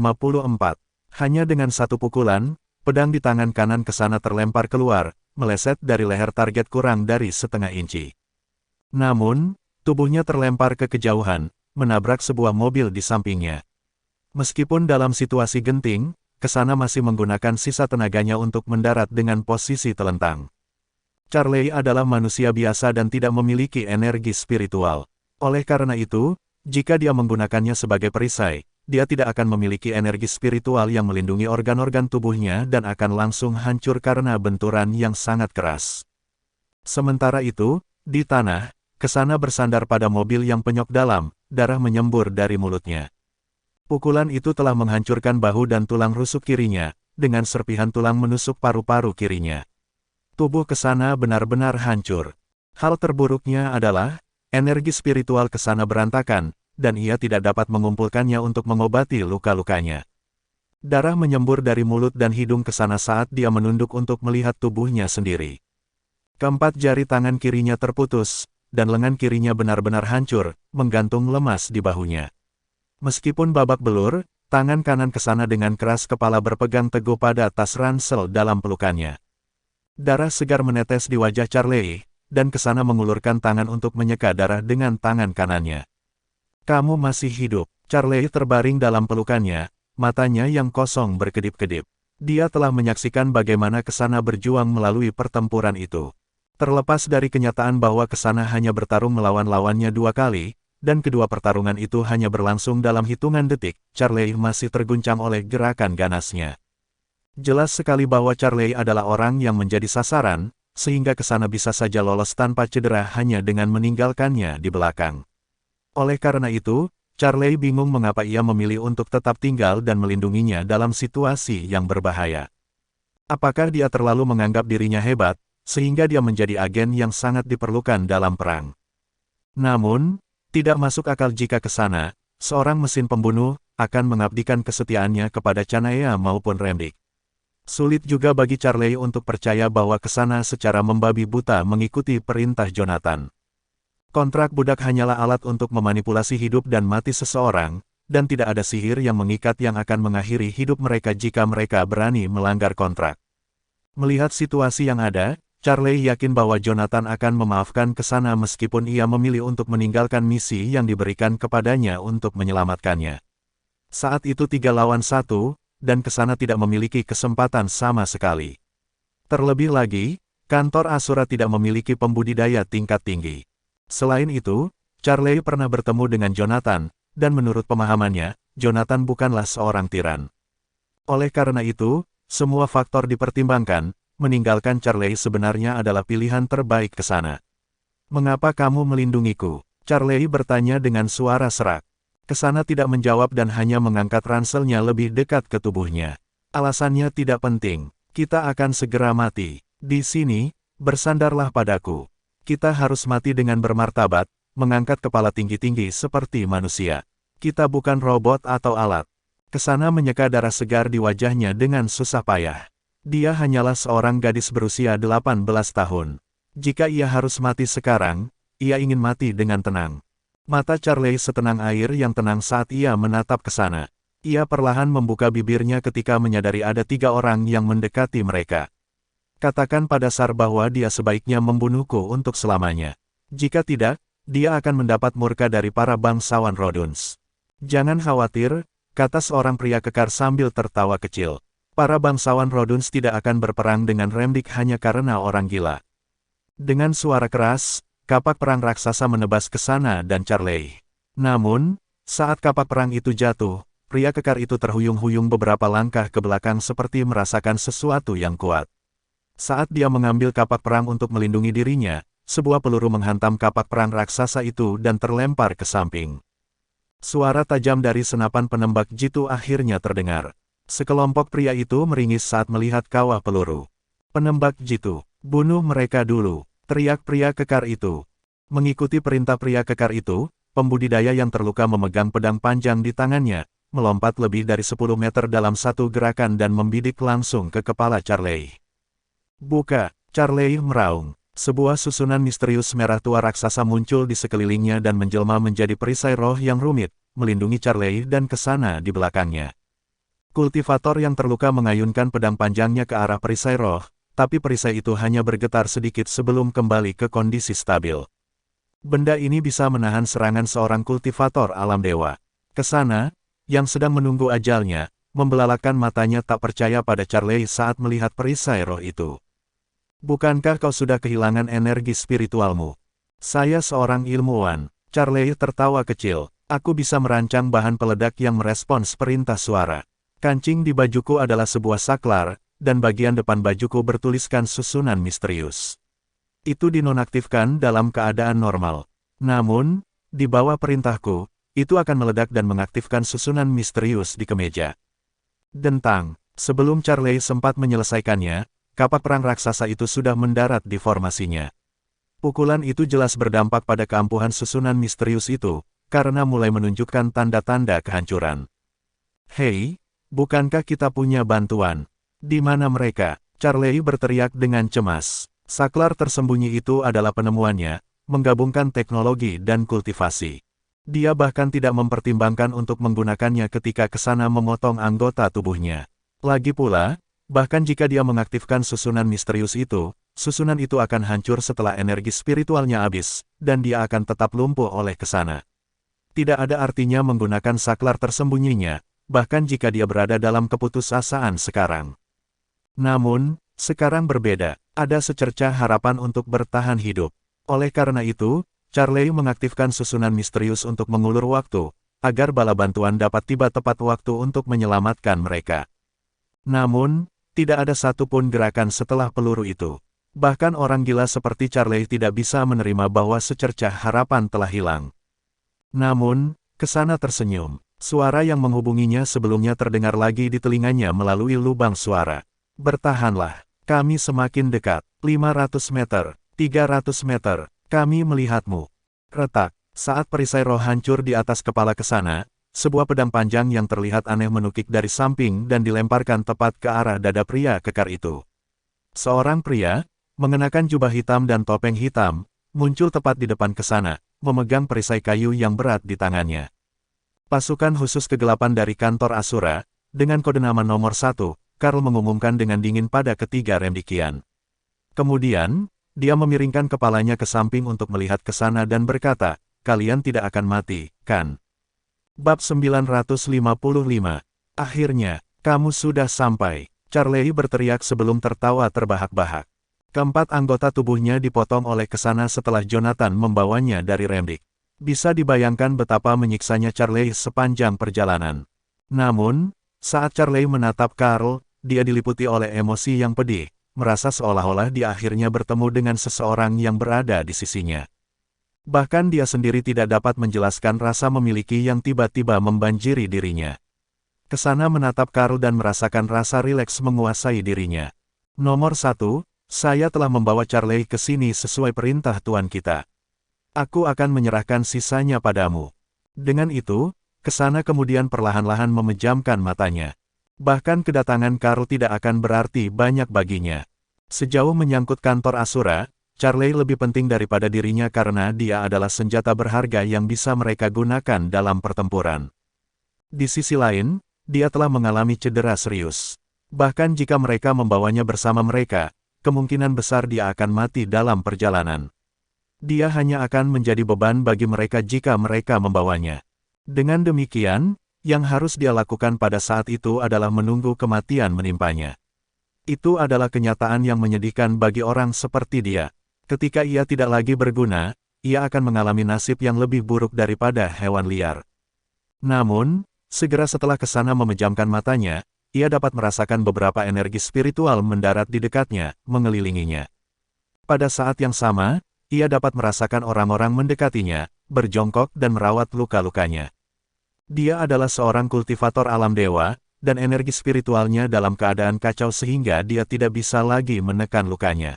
Hanya dengan satu pukulan, pedang di tangan kanan Kesana terlempar keluar, meleset dari leher target kurang dari setengah inci. Namun, tubuhnya terlempar ke kejauhan, menabrak sebuah mobil di sampingnya. Meskipun dalam situasi genting, Kesana masih menggunakan sisa tenaganya untuk mendarat dengan posisi telentang. Charlie adalah manusia biasa dan tidak memiliki energi spiritual. Oleh karena itu, jika dia menggunakannya sebagai perisai, dia tidak akan memiliki energi spiritual yang melindungi organ-organ tubuhnya dan akan langsung hancur karena benturan yang sangat keras. Sementara itu, di tanah, Kesana bersandar pada mobil yang penyok dalam, darah menyembur dari mulutnya. Pukulan itu telah menghancurkan bahu dan tulang rusuk kirinya, dengan serpihan tulang menusuk paru-paru kirinya. Tubuh Kesana benar-benar hancur. Hal terburuknya adalah, energi spiritual Kesana berantakan, dan ia tidak dapat mengumpulkannya untuk mengobati luka-lukanya. Darah menyembur dari mulut dan hidung Kesana saat dia menunduk untuk melihat tubuhnya sendiri. Keempat jari tangan kirinya terputus, dan lengan kirinya benar-benar hancur, menggantung lemas di bahunya. Meskipun babak belur, tangan kanan Kesana dengan keras kepala berpegang teguh pada tas ransel dalam pelukannya. Darah segar menetes di wajah Charlie, dan Kesana mengulurkan tangan untuk menyeka darah dengan tangan kanannya. Kamu masih hidup. Charlie terbaring dalam pelukannya, matanya yang kosong berkedip-kedip. Dia telah menyaksikan bagaimana Kesana berjuang melalui pertempuran itu. Terlepas dari kenyataan bahwa Kesana hanya bertarung melawan lawannya 2 kali, dan kedua pertarungan itu hanya berlangsung dalam hitungan detik, Charlie masih terguncang oleh gerakan ganasnya. Jelas sekali bahwa Charlie adalah orang yang menjadi sasaran, sehingga Kesana bisa saja lolos tanpa cedera hanya dengan meninggalkannya di belakang. Oleh karena itu, Charlie bingung mengapa ia memilih untuk tetap tinggal dan melindunginya dalam situasi yang berbahaya. Apakah dia terlalu menganggap dirinya hebat, sehingga dia menjadi agen yang sangat diperlukan dalam perang? Namun, tidak masuk akal jika Kesana, seorang mesin pembunuh, akan mengabdikan kesetiaannya kepada Chanaya maupun Remdik. Sulit juga bagi Charlie untuk percaya bahwa Kesana secara membabi buta mengikuti perintah Jonathan. Kontrak budak hanyalah alat untuk memanipulasi hidup dan mati seseorang, dan tidak ada sihir yang mengikat yang akan mengakhiri hidup mereka jika mereka berani melanggar kontrak. Melihat situasi yang ada, Charlie yakin bahwa Jonathan akan memaafkan Kesana meskipun ia memilih untuk meninggalkan misi yang diberikan kepadanya untuk menyelamatkannya. Saat itu 3 lawan 1, dan Kesana tidak memiliki kesempatan sama sekali. Terlebih lagi, kantor Asura tidak memiliki pembudidaya tingkat tinggi. Selain itu, Charlie pernah bertemu dengan Jonathan, dan menurut pemahamannya, Jonathan bukanlah seorang tiran. Oleh karena itu, semua faktor dipertimbangkan, meninggalkan Charlie sebenarnya adalah pilihan terbaik Kesana. "Mengapa kamu melindungiku?" Charlie bertanya dengan suara serak. Kesana tidak menjawab dan hanya mengangkat ranselnya lebih dekat ke tubuhnya. "Alasannya tidak penting. Kita akan segera mati. Di sini, bersandarlah padaku. Kita harus mati dengan bermartabat, mengangkat kepala tinggi-tinggi seperti manusia. Kita bukan robot atau alat." Kesana menyeka darah segar di wajahnya dengan susah payah. Dia hanyalah seorang gadis berusia 18 tahun. Jika ia harus mati sekarang, ia ingin mati dengan tenang. Mata Charlie setenang air yang tenang saat ia menatap Kesana. Ia perlahan membuka bibirnya ketika menyadari ada 3 orang yang mendekati mereka. "Katakan pada Sar bahwa dia sebaiknya membunuhku untuk selamanya. Jika tidak, dia akan mendapat murka dari para bangsawan Roduns." "Jangan khawatir," kata seorang pria kekar sambil tertawa kecil. "Para bangsawan Roduns tidak akan berperang dengan Remdik hanya karena orang gila." Dengan suara keras, kapak perang raksasa menebas Kesana dan Charlie. Namun, saat kapak perang itu jatuh, pria kekar itu terhuyung-huyung beberapa langkah ke belakang seperti merasakan sesuatu yang kuat. Saat dia mengambil kapak perang untuk melindungi dirinya, sebuah peluru menghantam kapak perang raksasa itu dan terlempar ke samping. Suara tajam dari senapan penembak jitu akhirnya terdengar. Sekelompok pria itu meringis saat melihat kawah peluru. "Penembak jitu, bunuh mereka dulu," teriak pria kekar itu. Mengikuti perintah pria kekar itu, pembudidaya yang terluka memegang pedang panjang di tangannya, melompat lebih dari 10 meter dalam satu gerakan dan membidik langsung ke kepala Charlie. "Buka!" Charlie meraung. Sebuah susunan misterius merah tua raksasa muncul di sekelilingnya dan menjelma menjadi perisai roh yang rumit, melindungi Charlie dan Kesana di belakangnya. Kultivator yang terluka mengayunkan pedang panjangnya ke arah perisai roh, tapi perisai itu hanya bergetar sedikit sebelum kembali ke kondisi stabil. Benda ini bisa menahan serangan seorang kultivator alam dewa. Kesana, yang sedang menunggu ajalnya, membelalakan matanya tak percaya pada Charlie saat melihat perisai roh itu. "Bukankah kau sudah kehilangan energi spiritualmu?" "Saya seorang ilmuwan." Charlie tertawa kecil. "Aku bisa merancang bahan peledak yang merespons perintah suara. Kancing di bajuku adalah sebuah saklar, dan bagian depan bajuku bertuliskan susunan misterius. Itu dinonaktifkan dalam keadaan normal. Namun, di bawah perintahku, itu akan meledak dan mengaktifkan susunan misterius di kemeja." Dentang. Sebelum Charlie sempat menyelesaikannya, kapak perang raksasa itu sudah mendarat di formasinya. Pukulan itu jelas berdampak pada keampuhan susunan misterius itu, karena mulai menunjukkan tanda-tanda kehancuran. "Hei, bukankah kita punya bantuan? Di mana mereka?" Charlie berteriak dengan cemas. Saklar tersembunyi itu adalah penemuannya, menggabungkan teknologi dan kultivasi. Dia bahkan tidak mempertimbangkan untuk menggunakannya ketika Kesana memotong anggota tubuhnya. Lagi pula, bahkan jika dia mengaktifkan susunan misterius itu, susunan itu akan hancur setelah energi spiritualnya habis, dan dia akan tetap lumpuh oleh Kesana. Tidak ada artinya menggunakan saklar tersembunyinya, bahkan jika dia berada dalam keputusasaan sekarang. Namun, Sekarang berbeda, ada secercah harapan untuk bertahan hidup. Oleh karena itu, Charlie mengaktifkan susunan misterius untuk mengulur waktu, agar bala bantuan dapat tiba tepat waktu untuk menyelamatkan mereka. Namun, tidak ada satupun gerakan setelah peluru itu. Bahkan orang gila seperti Charlie tidak bisa menerima bahwa secercah harapan telah hilang. Namun, Kesana tersenyum. Suara yang menghubunginya sebelumnya terdengar lagi di telinganya melalui lubang suara. Bertahanlah. Kami semakin dekat. 500 meter. 300 meter. Kami melihatmu. Retak. Saat perisai roh hancur di atas kepala Kesana, sebuah pedang panjang yang terlihat aneh menukik dari samping dan dilemparkan tepat ke arah dada pria kekar itu. Seorang pria, mengenakan jubah hitam dan topeng hitam, muncul tepat di depan Kesana, memegang perisai kayu yang berat di tangannya. Pasukan khusus kegelapan dari kantor Asura, dengan kode nama nomor 1, Karl mengumumkan dengan dingin pada ketiga Remdikian. Kemudian, dia memiringkan kepalanya ke samping untuk melihat ke sana dan berkata, kalian tidak akan mati, kan? Bab 955. Akhirnya, kamu sudah sampai. Charlie berteriak sebelum tertawa terbahak-bahak. Keempat anggota tubuhnya dipotong oleh Kesana setelah Jonathan membawanya dari Remdik. Bisa dibayangkan betapa menyiksanya Charlie sepanjang perjalanan. Namun, saat Charlie menatap Karl, dia diliputi oleh emosi yang pedih, merasa seolah-olah dia akhirnya bertemu dengan seseorang yang berada di sisinya. Bahkan dia sendiri tidak dapat menjelaskan rasa memiliki yang tiba-tiba membanjiri dirinya. Kesana menatap Karl dan merasakan rasa rileks menguasai dirinya. Nomor 1, saya telah membawa Charlie ke sini sesuai perintah Tuan kita. Aku akan menyerahkan sisanya padamu. Dengan itu, Kesana kemudian perlahan-lahan memejamkan matanya. Bahkan kedatangan Karl tidak akan berarti banyak baginya. Sejauh menyangkut kantor Asura, Charlie lebih penting daripada dirinya karena dia adalah senjata berharga yang bisa mereka gunakan dalam pertempuran. Di sisi lain, dia telah mengalami cedera serius. Bahkan jika mereka membawanya bersama mereka, kemungkinan besar dia akan mati dalam perjalanan. Dia hanya akan menjadi beban bagi mereka jika mereka membawanya. Dengan demikian, yang harus dia lakukan pada saat itu adalah menunggu kematian menimpanya. Itu adalah kenyataan yang menyedihkan bagi orang seperti dia. Ketika ia tidak lagi berguna, ia akan mengalami nasib yang lebih buruk daripada hewan liar. Namun, segera setelah Kesana memejamkan matanya, ia dapat merasakan beberapa energi spiritual mendarat di dekatnya, mengelilinginya. Pada saat yang sama, ia dapat merasakan orang-orang mendekatinya, berjongkok dan merawat luka-lukanya. Dia adalah seorang kultivator alam dewa, dan energi spiritualnya dalam keadaan kacau sehingga dia tidak bisa lagi menekan lukanya.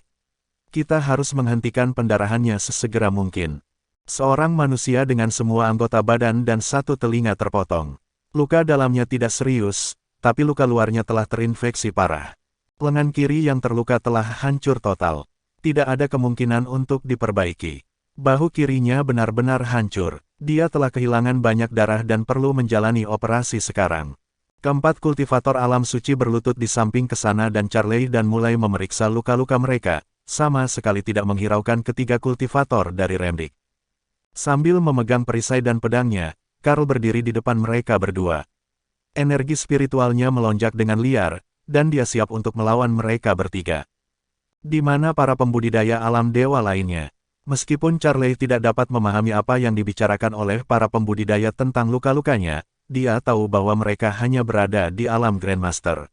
Kita harus menghentikan pendarahannya sesegera mungkin. Seorang manusia dengan semua anggota badan dan satu telinga terpotong. Luka dalamnya tidak serius, tapi luka luarnya telah terinfeksi parah. Lengan kiri yang terluka telah hancur total. Tidak ada kemungkinan untuk diperbaiki. Bahu kirinya benar-benar hancur. Dia telah kehilangan banyak darah dan perlu menjalani operasi sekarang. Keempat kultivator alam suci berlutut di samping Kesana dan Charlie dan mulai memeriksa luka-luka mereka, sama sekali tidak menghiraukan ketiga kultivator dari Remdik. Sambil memegang perisai dan pedangnya, Karl berdiri di depan mereka berdua. Energi spiritualnya melonjak dengan liar, dan dia siap untuk melawan mereka bertiga. Di mana para pembudidaya alam dewa lainnya? Meskipun Charlie tidak dapat memahami apa yang dibicarakan oleh para pembudidaya tentang luka-lukanya, dia tahu bahwa mereka hanya berada di alam Grandmaster.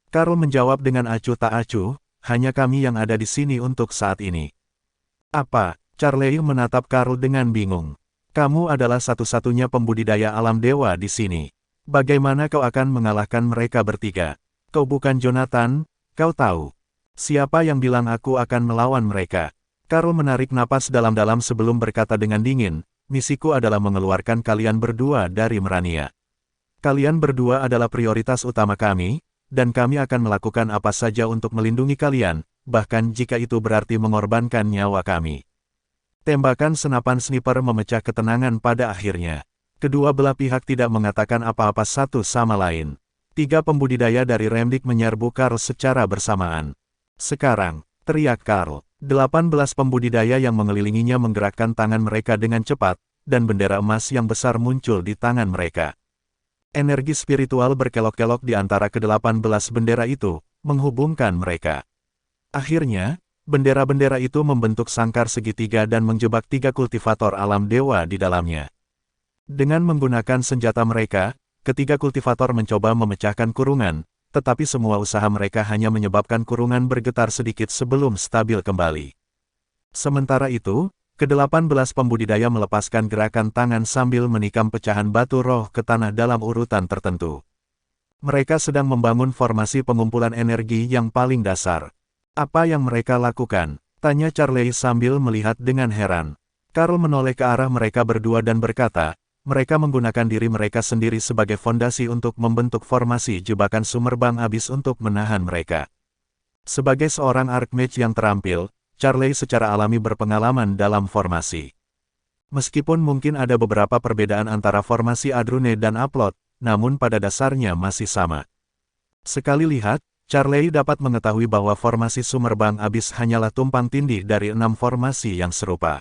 Karl menjawab dengan acuh tak acuh, hanya kami yang ada di sini untuk saat ini. Apa? Charlie menatap Karl dengan bingung. Kamu adalah satu-satunya pembudidaya alam dewa di sini. Bagaimana kau akan mengalahkan mereka bertiga? Kau bukan Jonathan, kau tahu. Siapa yang bilang aku akan melawan mereka? Karl menarik napas dalam-dalam sebelum berkata dengan dingin, misiku adalah mengeluarkan kalian berdua dari Merania. Kalian berdua adalah prioritas utama kami, dan kami akan melakukan apa saja untuk melindungi kalian, bahkan jika itu berarti mengorbankan nyawa kami. Tembakan senapan sniper memecah ketenangan pada akhirnya. Kedua belah pihak tidak mengatakan apa-apa satu sama lain. Tiga pembudidaya dari Remdik menyerbu Karl secara bersamaan. Sekarang, teriak Karl. 18 pembudidaya yang mengelilinginya menggerakkan tangan mereka dengan cepat, dan bendera emas yang besar muncul di tangan mereka. Energi spiritual berkelok-kelok di antara ke-18 bendera itu, menghubungkan mereka. Akhirnya, bendera-bendera itu membentuk sangkar segitiga dan menjebak 3 kultivator alam dewa di dalamnya. Dengan menggunakan senjata mereka, ketiga kultivator mencoba memecahkan kurungan, tetapi semua usaha mereka hanya menyebabkan kurungan bergetar sedikit sebelum stabil kembali. Sementara itu, ke-18 pembudidaya melepaskan gerakan tangan sambil menikam pecahan batu roh ke tanah dalam urutan tertentu. Mereka sedang membangun formasi pengumpulan energi yang paling dasar. Apa yang mereka lakukan? Tanya Charlie sambil melihat dengan heran. Karl menoleh ke arah mereka berdua dan berkata, mereka menggunakan diri mereka sendiri sebagai fondasi untuk membentuk formasi jebakan Sumerbang Abis untuk menahan mereka. Sebagai seorang Archmage yang terampil, Charlie secara alami berpengalaman dalam formasi. Meskipun mungkin ada beberapa perbedaan antara formasi Adrune dan Upload, namun pada dasarnya masih sama. Sekali lihat, Charlie dapat mengetahui bahwa formasi Sumerbang Abis hanyalah tumpang tindih dari 6 formasi yang serupa.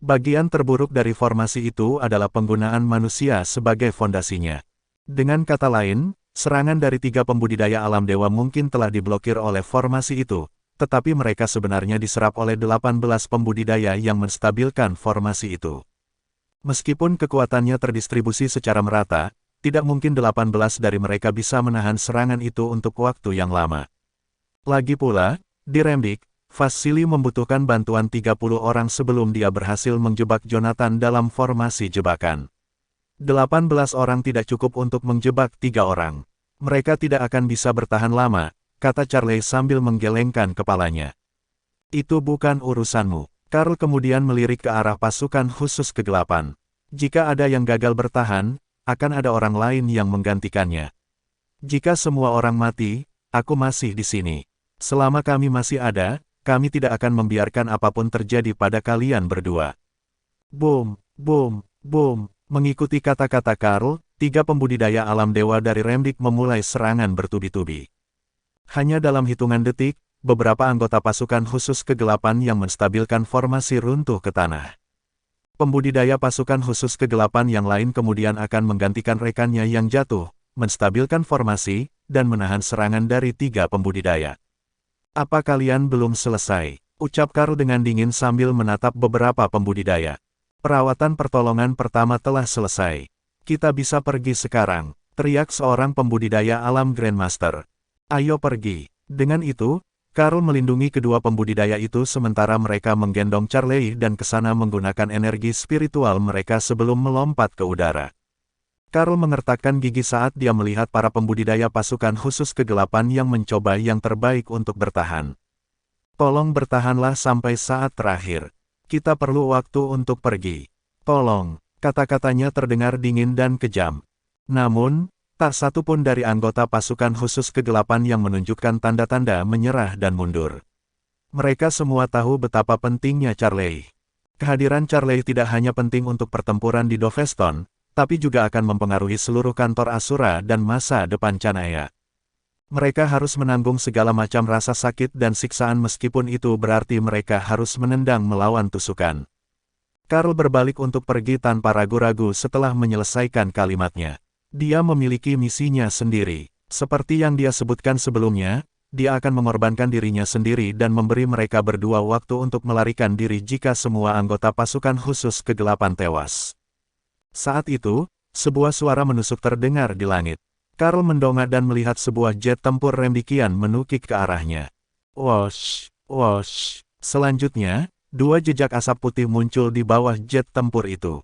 Bagian terburuk dari formasi itu adalah penggunaan manusia sebagai fondasinya. Dengan kata lain, serangan dari 3 pembudidaya alam dewa mungkin telah diblokir oleh formasi itu, tetapi mereka sebenarnya diserap oleh 18 pembudidaya yang menstabilkan formasi itu. Meskipun kekuatannya terdistribusi secara merata, tidak mungkin 18 dari mereka bisa menahan serangan itu untuk waktu yang lama. Lagi pula, di Remdik, Vasily membutuhkan bantuan 30 orang sebelum dia berhasil menjebak Jonathan dalam formasi jebakan. 18 orang tidak cukup untuk menjebak 3 orang. Mereka tidak akan bisa bertahan lama, kata Charlie sambil menggelengkan kepalanya. Itu bukan urusanmu. Karl kemudian melirik ke arah pasukan khusus kegelapan. Jika ada yang gagal bertahan, akan ada orang lain yang menggantikannya. Jika semua orang mati, aku masih di sini. Selama kami masih ada, kami tidak akan membiarkan apapun terjadi pada kalian berdua. Boom, boom, boom. Mengikuti kata-kata Karl, 3 pembudidaya alam dewa dari Remdik memulai serangan bertubi-tubi. Hanya dalam hitungan detik, beberapa anggota pasukan khusus kegelapan yang menstabilkan formasi runtuh ke tanah. Pembudidaya pasukan khusus kegelapan yang lain kemudian akan menggantikan rekannya yang jatuh, menstabilkan formasi, dan menahan serangan dari 3 pembudidaya. Apa kalian belum selesai? Ucap Karl dengan dingin sambil menatap beberapa pembudidaya. Perawatan pertolongan pertama telah selesai. Kita bisa pergi sekarang, teriak seorang pembudidaya alam Grandmaster. Ayo pergi. Dengan itu, Karl melindungi kedua pembudidaya itu sementara mereka menggendong Charlie dan ke sana menggunakan energi spiritual mereka sebelum melompat ke udara. Karl mengertakkan gigi saat dia melihat para pembudidaya pasukan khusus kegelapan yang mencoba yang terbaik untuk bertahan. Tolong bertahanlah sampai saat terakhir. Kita perlu waktu untuk pergi. Tolong, kata-katanya terdengar dingin dan kejam. Namun, tak satu pun dari anggota pasukan khusus kegelapan yang menunjukkan tanda-tanda menyerah dan mundur. Mereka semua tahu betapa pentingnya Charlie. Kehadiran Charlie tidak hanya penting untuk pertempuran di Doveston, tapi juga akan mempengaruhi seluruh kantor Asura dan masa depan Canaya. Mereka harus menanggung segala macam rasa sakit dan siksaan meskipun itu berarti mereka harus menendang melawan tusukan. Karl berbalik untuk pergi tanpa ragu-ragu setelah menyelesaikan kalimatnya. Dia memiliki misinya sendiri. Seperti yang dia sebutkan sebelumnya, dia akan mengorbankan dirinya sendiri dan memberi mereka berdua waktu untuk melarikan diri jika semua anggota pasukan khusus kegelapan tewas. Saat itu, sebuah suara menusuk terdengar di langit. Karl mendongak dan melihat sebuah jet tempur Remdikian menukik ke arahnya. Wosh, wosh. Selanjutnya, 2 jejak asap putih muncul di bawah jet tempur itu.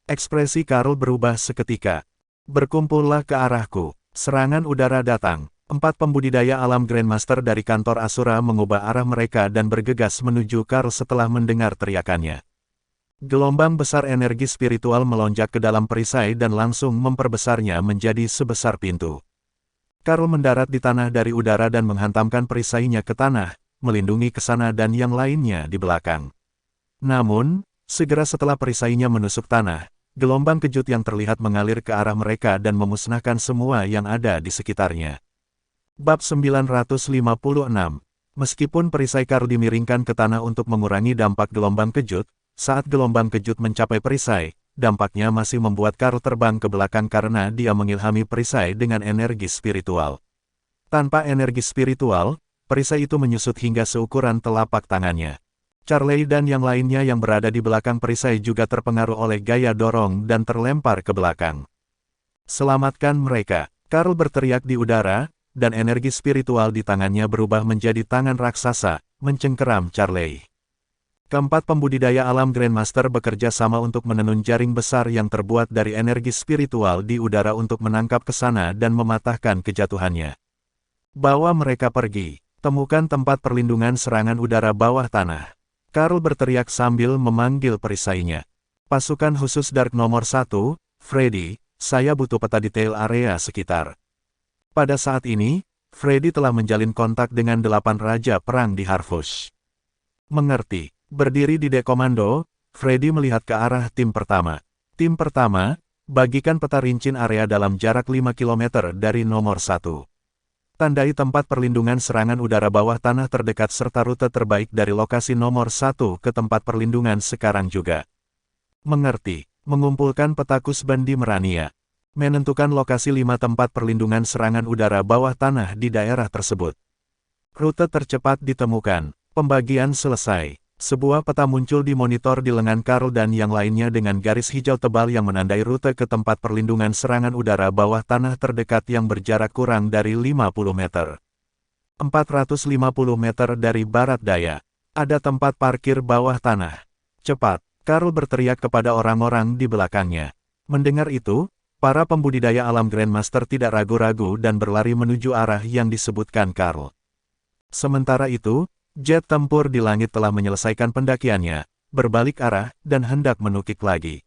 Ekspresi Karl berubah seketika. Berkumpullah ke arahku. Serangan udara datang. 4 pembudidaya alam Grandmaster dari kantor Asura mengubah arah mereka dan bergegas menuju Karl setelah mendengar teriakannya. Gelombang besar energi spiritual melonjak ke dalam perisai dan langsung memperbesarnya menjadi sebesar pintu. Karl mendarat di tanah dari udara dan menghantamkan perisainya ke tanah, melindungi ke sana dan yang lainnya di belakang. Namun, segera setelah perisainya menusuk tanah, gelombang kejut yang terlihat mengalir ke arah mereka dan memusnahkan semua yang ada di sekitarnya. Bab 956. Meskipun perisai Karl dimiringkan ke tanah untuk mengurangi dampak gelombang kejut, saat gelombang kejut mencapai perisai, dampaknya masih membuat Karl terbang ke belakang karena dia mengilhami perisai dengan energi spiritual. Tanpa energi spiritual, perisai itu menyusut hingga seukuran telapak tangannya. Charlie dan yang lainnya yang berada di belakang perisai juga terpengaruh oleh gaya dorong dan terlempar ke belakang. Selamatkan mereka, Karl berteriak di udara, dan energi spiritual di tangannya berubah menjadi tangan raksasa, mencengkeram Charlie. Keempat pembudidaya alam Grandmaster bekerja sama untuk menenun jaring besar yang terbuat dari energi spiritual di udara untuk menangkap ke sana dan mematahkan kejatuhannya. Bawa mereka pergi, temukan tempat perlindungan serangan udara bawah tanah. Karl berteriak sambil memanggil perisainya. Pasukan khusus Dark nomor 1, Freddy, saya butuh peta detail area sekitar. Pada saat ini, Freddy telah menjalin kontak dengan 8 Raja Perang di Harfush. Mengerti. Berdiri di dek komando, Freddy melihat ke arah tim pertama. Tim pertama, bagikan peta rincin area dalam jarak 5 km dari nomor 1. Tandai tempat perlindungan serangan udara bawah tanah terdekat serta rute terbaik dari lokasi nomor 1 ke tempat perlindungan sekarang juga. Mengerti. Mengumpulkan peta Kusban di Merania. Menentukan lokasi 5 tempat perlindungan serangan udara bawah tanah di daerah tersebut. Rute tercepat ditemukan. Pembagian selesai. Sebuah peta muncul di monitor di lengan Karl dan yang lainnya dengan garis hijau tebal yang menandai rute ke tempat perlindungan serangan udara bawah tanah terdekat yang berjarak kurang dari 50 meter. 450 meter dari barat daya. Ada tempat parkir bawah tanah. Cepat, Karl berteriak kepada orang-orang di belakangnya. Mendengar itu, para pembudidaya alam Grandmaster tidak ragu-ragu dan berlari menuju arah yang disebutkan Karl. Sementara itu, jet tempur di langit telah menyelesaikan pendakiannya, berbalik arah, dan hendak menukik lagi.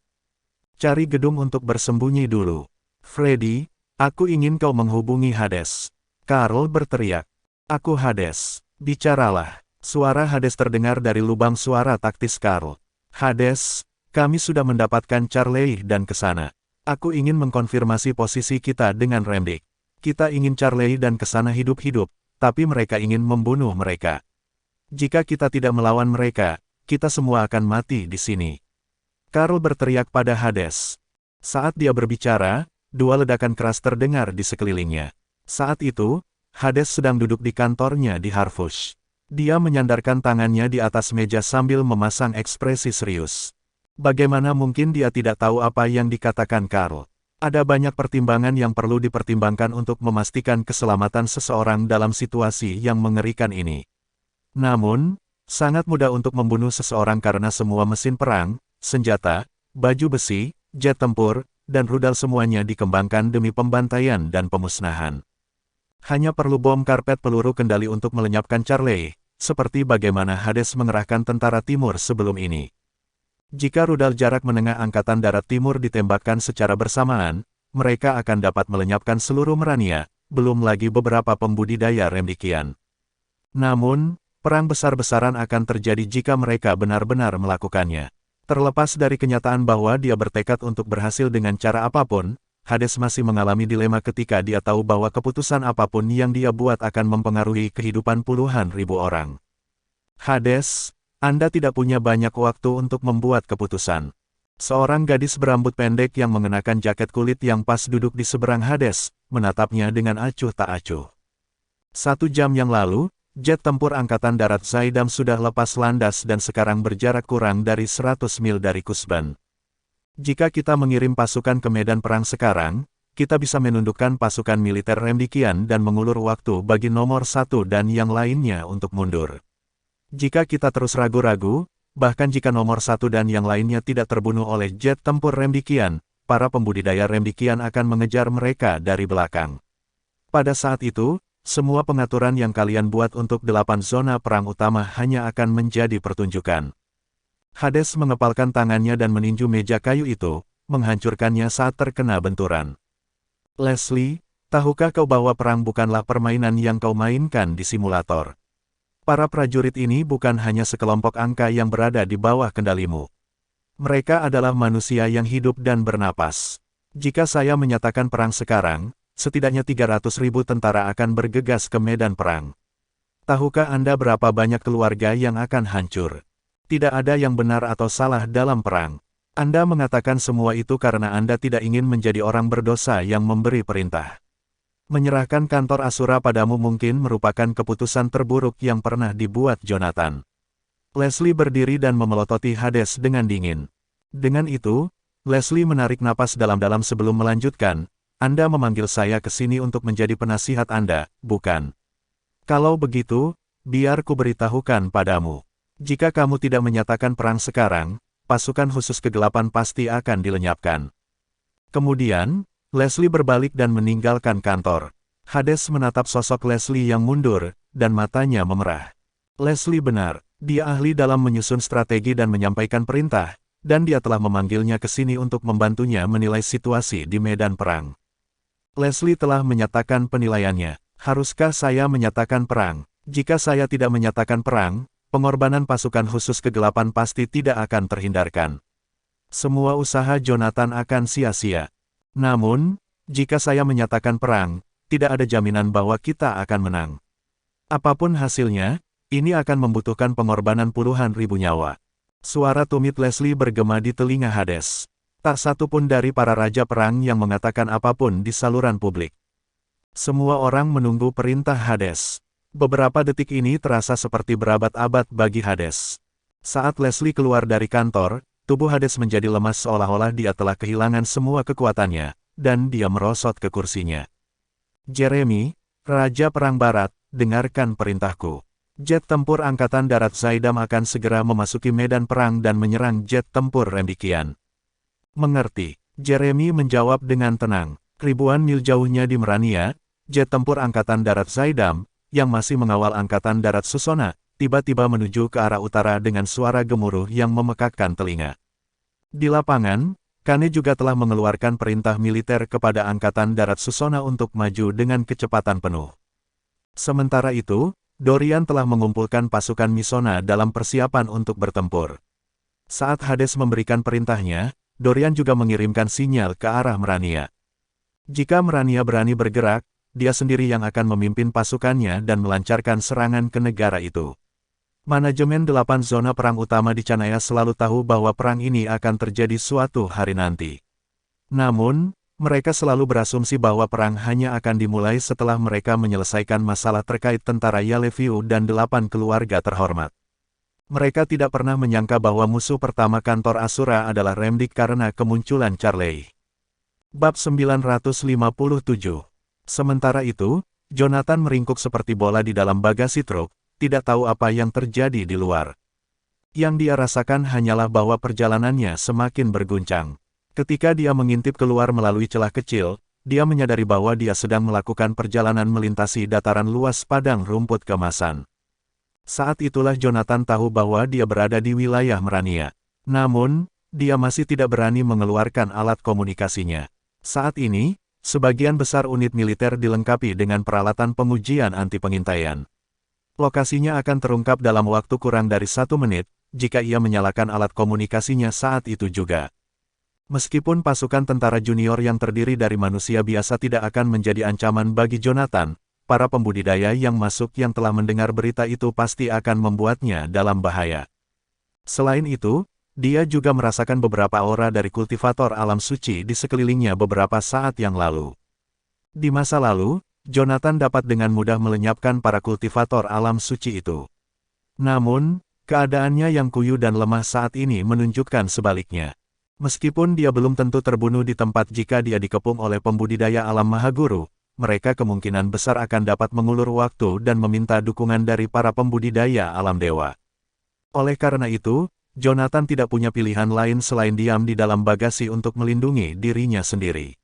Cari gedung untuk bersembunyi dulu. Freddy, aku ingin kau menghubungi Hades. Karl berteriak. Aku Hades. Bicaralah. Suara Hades terdengar dari lubang suara taktis Karl. Hades, kami sudah mendapatkan Charlie dan ke sana. Aku ingin mengkonfirmasi posisi kita dengan Remdik. Kita ingin Charlie dan ke sana hidup-hidup, tapi mereka ingin membunuh mereka. Jika kita tidak melawan mereka, kita semua akan mati di sini. Karl berteriak pada Hades. Saat dia berbicara, 2 ledakan keras terdengar di sekelilingnya. Saat itu, Hades sedang duduk di kantornya di Harfush. Dia menyandarkan tangannya di atas meja sambil memasang ekspresi serius. Bagaimana mungkin dia tidak tahu apa yang dikatakan Karl? Ada banyak pertimbangan yang perlu dipertimbangkan untuk memastikan keselamatan seseorang dalam situasi yang mengerikan ini. Namun, sangat mudah untuk membunuh seseorang karena semua mesin perang, senjata, baju besi, jet tempur, dan rudal semuanya dikembangkan demi pembantaian dan pemusnahan. Hanya perlu bom karpet peluru kendali untuk melenyapkan Charlie, seperti bagaimana Hades mengerahkan tentara timur sebelum ini. Jika rudal jarak menengah Angkatan Darat Timur ditembakkan secara bersamaan, mereka akan dapat melenyapkan seluruh Merania, belum lagi beberapa pembudidaya Remdikian. Namun, perang besar-besaran akan terjadi jika mereka benar-benar melakukannya. Terlepas dari kenyataan bahwa dia bertekad untuk berhasil dengan cara apapun, Hades masih mengalami dilema ketika dia tahu bahwa keputusan apapun yang dia buat akan mempengaruhi kehidupan puluhan ribu orang. Hades, Anda tidak punya banyak waktu untuk membuat keputusan. Seorang gadis berambut pendek yang mengenakan jaket kulit yang pas duduk di seberang Hades, menatapnya dengan acuh tak acuh. 1 jam yang lalu, jet tempur Angkatan Darat Zaidam sudah lepas landas dan sekarang berjarak kurang dari 100 mil dari Kusban. Jika kita mengirim pasukan ke medan perang sekarang, kita bisa menundukkan pasukan militer Remdikian dan mengulur waktu bagi nomor 1 dan yang lainnya untuk mundur. Jika kita terus ragu-ragu, bahkan jika nomor 1 dan yang lainnya tidak terbunuh oleh jet tempur Remdikian, para pembudidaya Remdikian akan mengejar mereka dari belakang. Pada saat itu, semua pengaturan yang kalian buat untuk 8 zona perang utama hanya akan menjadi pertunjukan. Hades mengepalkan tangannya dan meninju meja kayu itu, menghancurkannya saat terkena benturan. Leslie, tahukah kau bahwa perang bukanlah permainan yang kau mainkan di simulator? Para prajurit ini bukan hanya sekelompok angka yang berada di bawah kendalimu. Mereka adalah manusia yang hidup dan bernapas. Jika saya menyatakan perang sekarang, setidaknya 300.000 tentara akan bergegas ke medan perang. Tahukah Anda berapa banyak keluarga yang akan hancur? Tidak ada yang benar atau salah dalam perang. Anda mengatakan semua itu karena Anda tidak ingin menjadi orang berdosa yang memberi perintah. Menyerahkan kantor Asura padamu mungkin merupakan keputusan terburuk yang pernah dibuat Jonathan. Leslie berdiri dan memelototi Hades dengan dingin. Dengan itu, Leslie menarik napas dalam-dalam sebelum melanjutkan, Anda memanggil saya ke sini untuk menjadi penasihat Anda, bukan? Kalau begitu, biar ku beritahukan padamu. Jika kamu tidak menyatakan perang sekarang, pasukan khusus kegelapan pasti akan dilenyapkan. Kemudian, Leslie berbalik dan meninggalkan kantor. Hades menatap sosok Leslie yang mundur, dan matanya memerah. Leslie benar, dia ahli dalam menyusun strategi dan menyampaikan perintah, dan dia telah memanggilnya ke sini untuk membantunya menilai situasi di medan perang. Leslie telah menyatakan penilaiannya. Haruskah saya menyatakan perang? Jika saya tidak menyatakan perang, pengorbanan pasukan khusus kegelapan pasti tidak akan terhindarkan. Semua usaha Jonathan akan sia-sia. Namun, jika saya menyatakan perang, tidak ada jaminan bahwa kita akan menang. Apapun hasilnya, ini akan membutuhkan pengorbanan puluhan ribu nyawa. Suara tumit Leslie bergema di telinga Hades. Tak satu pun dari para raja perang yang mengatakan apapun di saluran publik. Semua orang menunggu perintah Hades. Beberapa detik ini terasa seperti berabad-abad bagi Hades. Saat Leslie keluar dari kantor, tubuh Hades menjadi lemas seolah-olah dia telah kehilangan semua kekuatannya, dan dia merosot ke kursinya. Jeremy, Raja Perang Barat, dengarkan perintahku. Jet tempur Angkatan Darat Zaidam akan segera memasuki medan perang dan menyerang jet tempur Remdikian. Mengerti, Jeremy menjawab dengan tenang. Ribuan mil jauhnya di Merania, jet tempur Angkatan Darat Zaidam, yang masih mengawal Angkatan Darat Susona, tiba-tiba menuju ke arah utara dengan suara gemuruh yang memekakkan telinga. Di lapangan, Kane juga telah mengeluarkan perintah militer kepada Angkatan Darat Susona untuk maju dengan kecepatan penuh. Sementara itu, Dorian telah mengumpulkan pasukan Misona dalam persiapan untuk bertempur. Saat Hades memberikan perintahnya, Dorian juga mengirimkan sinyal ke arah Merania. Jika Merania berani bergerak, dia sendiri yang akan memimpin pasukannya dan melancarkan serangan ke negara itu. Manajemen 8 zona perang utama di Canaya selalu tahu bahwa perang ini akan terjadi suatu hari nanti. Namun, mereka selalu berasumsi bahwa perang hanya akan dimulai setelah mereka menyelesaikan masalah terkait tentara Yaleviu dan 8 keluarga terhormat. Mereka tidak pernah menyangka bahwa musuh pertama kantor Asura adalah Remdik karena kemunculan Charley. Bab 957. Sementara itu, Jonathan meringkuk seperti bola di dalam bagasi truk, tidak tahu apa yang terjadi di luar. Yang dia rasakan hanyalah bahwa perjalanannya semakin berguncang. Ketika dia mengintip keluar melalui celah kecil, dia menyadari bahwa dia sedang melakukan perjalanan melintasi dataran luas padang rumput keemasan. Saat itulah Jonathan tahu bahwa dia berada di wilayah Merania. Namun, dia masih tidak berani mengeluarkan alat komunikasinya. Saat ini, sebagian besar unit militer dilengkapi dengan peralatan pengujian anti-pengintaian. Lokasinya akan terungkap dalam waktu kurang dari 1 menit, jika ia menyalakan alat komunikasinya saat itu juga. Meskipun pasukan tentara junior yang terdiri dari manusia biasa tidak akan menjadi ancaman bagi Jonathan, para pembudidaya yang masuk yang telah mendengar berita itu pasti akan membuatnya dalam bahaya. Selain itu, dia juga merasakan beberapa aura dari kultivator alam suci di sekelilingnya beberapa saat yang lalu. Di masa lalu, Jonathan dapat dengan mudah melenyapkan para kultivator alam suci itu. Namun, keadaannya yang kuyu dan lemah saat ini menunjukkan sebaliknya. Meskipun dia belum tentu terbunuh di tempat jika dia dikepung oleh pembudidaya alam Mahaguru, mereka kemungkinan besar akan dapat mengulur waktu dan meminta dukungan dari para pembudidaya alam dewa. Oleh karena itu, Jonathan tidak punya pilihan lain selain diam di dalam bagasi untuk melindungi dirinya sendiri.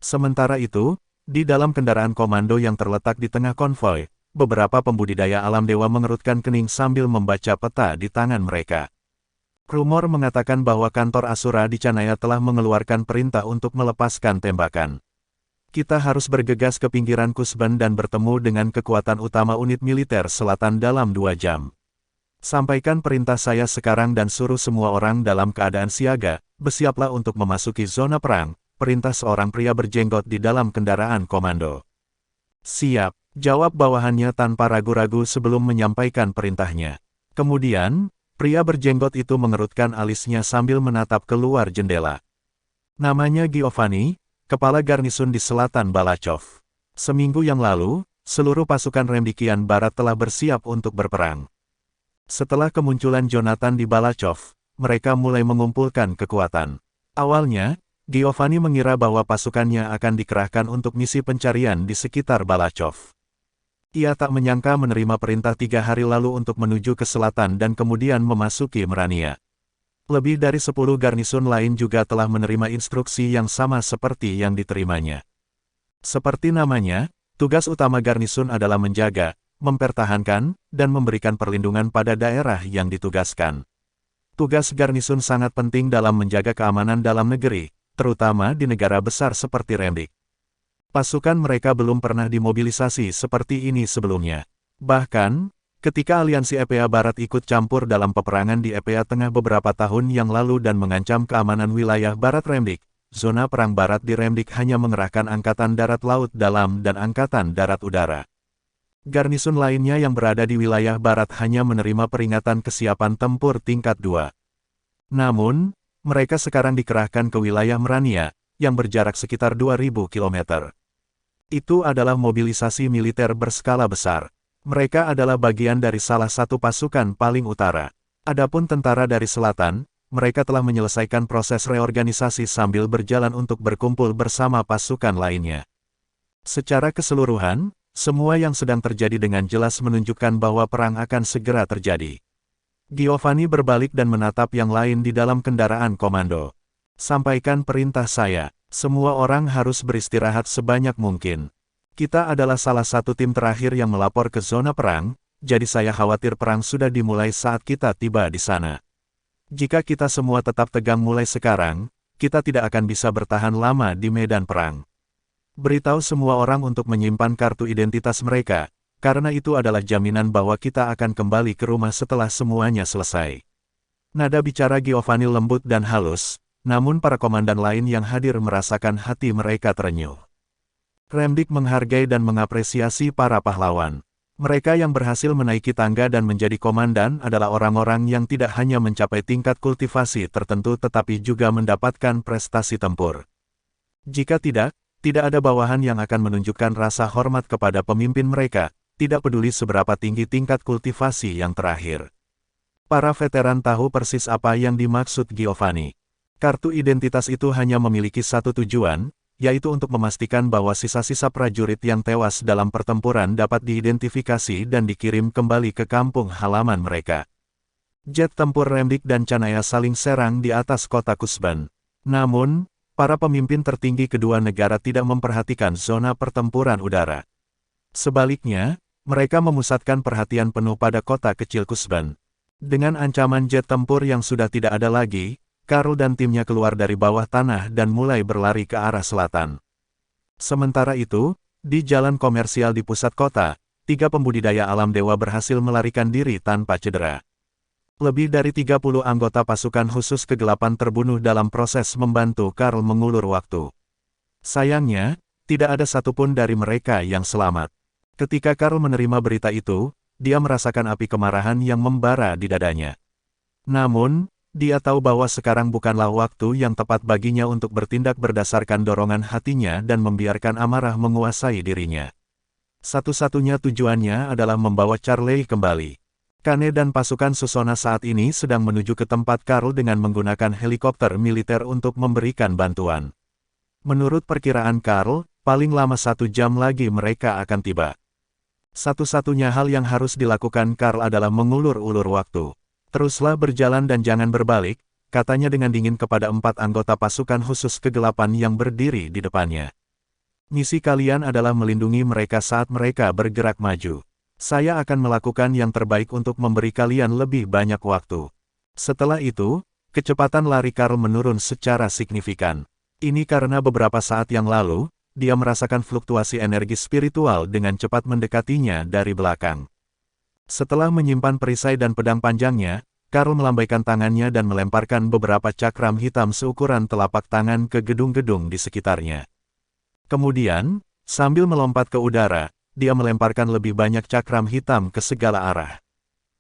Sementara itu, di dalam kendaraan komando yang terletak di tengah konvoi, beberapa pembudidaya alam dewa mengerutkan kening sambil membaca peta di tangan mereka. Rumor mengatakan bahwa kantor Asura di Canaya telah mengeluarkan perintah untuk melepaskan tembakan. Kita harus bergegas ke pinggiran Kusben dan bertemu dengan kekuatan utama unit militer selatan dalam 2 jam. Sampaikan perintah saya sekarang dan suruh semua orang dalam keadaan siaga, bersiaplah untuk memasuki zona perang, perintah seorang pria berjenggot di dalam kendaraan komando. Siap, jawab bawahannya tanpa ragu-ragu sebelum menyampaikan perintahnya. Kemudian, pria berjenggot itu mengerutkan alisnya sambil menatap keluar jendela. Namanya Giovanni, kepala garnisun di selatan Balachov. Seminggu yang lalu, seluruh pasukan Remdikian Barat telah bersiap untuk berperang. Setelah kemunculan Jonathan di Balachov, mereka mulai mengumpulkan kekuatan. Awalnya, Giovanni mengira bahwa pasukannya akan dikerahkan untuk misi pencarian di sekitar Balachov. Ia tak menyangka menerima perintah 3 hari lalu untuk menuju ke selatan dan kemudian memasuki Merania. Lebih dari 10 garnisun lain juga telah menerima instruksi yang sama seperti yang diterimanya. Seperti namanya, tugas utama garnisun adalah menjaga, mempertahankan, dan memberikan perlindungan pada daerah yang ditugaskan. Tugas garnisun sangat penting dalam menjaga keamanan dalam negeri, terutama di negara besar seperti Remdik. Pasukan mereka belum pernah dimobilisasi seperti ini sebelumnya. Bahkan, ketika aliansi EPA Barat ikut campur dalam peperangan di EPA Tengah beberapa tahun yang lalu dan mengancam keamanan wilayah Barat Remdik, zona perang Barat di Remdik hanya mengerahkan Angkatan Darat Laut Dalam dan Angkatan Darat Udara. Garnisun lainnya yang berada di wilayah Barat hanya menerima peringatan kesiapan tempur tingkat 2. Namun, mereka sekarang dikerahkan ke wilayah Merania, yang berjarak sekitar 2.000 km. Itu adalah mobilisasi militer berskala besar. Mereka adalah bagian dari salah satu pasukan paling utara. Adapun tentara dari selatan, mereka telah menyelesaikan proses reorganisasi sambil berjalan untuk berkumpul bersama pasukan lainnya. Secara keseluruhan, semua yang sedang terjadi dengan jelas menunjukkan bahwa perang akan segera terjadi. Giovanni berbalik dan menatap yang lain di dalam kendaraan komando. Sampaikan perintah saya. Semua orang harus beristirahat sebanyak mungkin. Kita adalah salah satu tim terakhir yang melapor ke zona perang, jadi saya khawatir perang sudah dimulai saat kita tiba di sana. Jika kita semua tetap tegang mulai sekarang, kita tidak akan bisa bertahan lama di medan perang. Beritahu semua orang untuk menyimpan kartu identitas mereka, karena itu adalah jaminan bahwa kita akan kembali ke rumah setelah semuanya selesai. Nada bicara Giovanni lembut dan halus, namun para komandan lain yang hadir merasakan hati mereka terenyuh. Remdik menghargai dan mengapresiasi para pahlawan. Mereka yang berhasil menaiki tangga dan menjadi komandan adalah orang-orang yang tidak hanya mencapai tingkat kultivasi tertentu tetapi juga mendapatkan prestasi tempur. Jika tidak ada bawahan yang akan menunjukkan rasa hormat kepada pemimpin mereka, tidak peduli seberapa tinggi tingkat kultivasi yang terakhir. Para veteran tahu persis apa yang dimaksud Giovanni. Kartu identitas itu hanya memiliki satu tujuan, yaitu untuk memastikan bahwa sisa-sisa prajurit yang tewas dalam pertempuran dapat diidentifikasi dan dikirim kembali ke kampung halaman mereka. Jet tempur Remdik dan Canaya saling serang di atas kota Kusban. Namun, para pemimpin tertinggi kedua negara tidak memperhatikan zona pertempuran udara. Sebaliknya, mereka memusatkan perhatian penuh pada kota kecil Kusban. Dengan ancaman jet tempur yang sudah tidak ada lagi, Karl dan timnya keluar dari bawah tanah dan mulai berlari ke arah selatan. Sementara itu, di jalan komersial di pusat kota, 3 pembudidaya alam dewa berhasil melarikan diri tanpa cedera. Lebih dari 30 anggota pasukan khusus kegelapan terbunuh dalam proses membantu Karl mengulur waktu. Sayangnya, tidak ada satupun dari mereka yang selamat. Ketika Karl menerima berita itu, dia merasakan api kemarahan yang membara di dadanya. Namun, dia tahu bahwa sekarang bukanlah waktu yang tepat baginya untuk bertindak berdasarkan dorongan hatinya dan membiarkan amarah menguasai dirinya. Satu-satunya tujuannya adalah membawa Charlie kembali. Kane dan pasukan Susona saat ini sedang menuju ke tempat Karl dengan menggunakan helikopter militer untuk memberikan bantuan. Menurut perkiraan Karl, paling lama 1 jam lagi mereka akan tiba. Satu-satunya hal yang harus dilakukan Karl adalah mengulur-ulur waktu. Teruslah berjalan dan jangan berbalik, katanya dengan dingin kepada 4 anggota pasukan khusus kegelapan yang berdiri di depannya. Misi kalian adalah melindungi mereka saat mereka bergerak maju. Saya akan melakukan yang terbaik untuk memberi kalian lebih banyak waktu. Setelah itu, kecepatan lari Karl menurun secara signifikan. Ini karena beberapa saat yang lalu, dia merasakan fluktuasi energi spiritual dengan cepat mendekatinya dari belakang. Setelah menyimpan perisai dan pedang panjangnya, Karl melambaikan tangannya dan melemparkan beberapa cakram hitam seukuran telapak tangan ke gedung-gedung di sekitarnya. Kemudian, sambil melompat ke udara, dia melemparkan lebih banyak cakram hitam ke segala arah.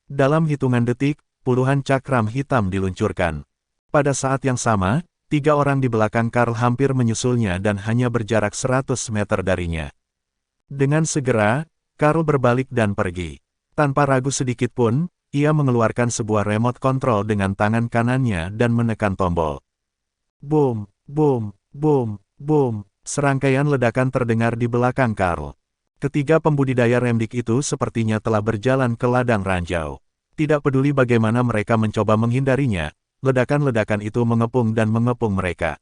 Dalam hitungan detik, puluhan cakram hitam diluncurkan. Pada saat yang sama, 3 orang di belakang Karl hampir menyusulnya dan hanya berjarak 100 meter darinya. Dengan segera, Karl berbalik dan pergi. Tanpa ragu sedikit pun, ia mengeluarkan sebuah remote control dengan tangan kanannya dan menekan tombol. Boom, boom, boom, boom. Serangkaian ledakan terdengar di belakang Karl. Ketiga pembudidaya Remdik itu sepertinya telah berjalan ke ladang ranjau. Tidak peduli bagaimana mereka mencoba menghindarinya, ledakan-ledakan itu mengepung dan mengepung mereka.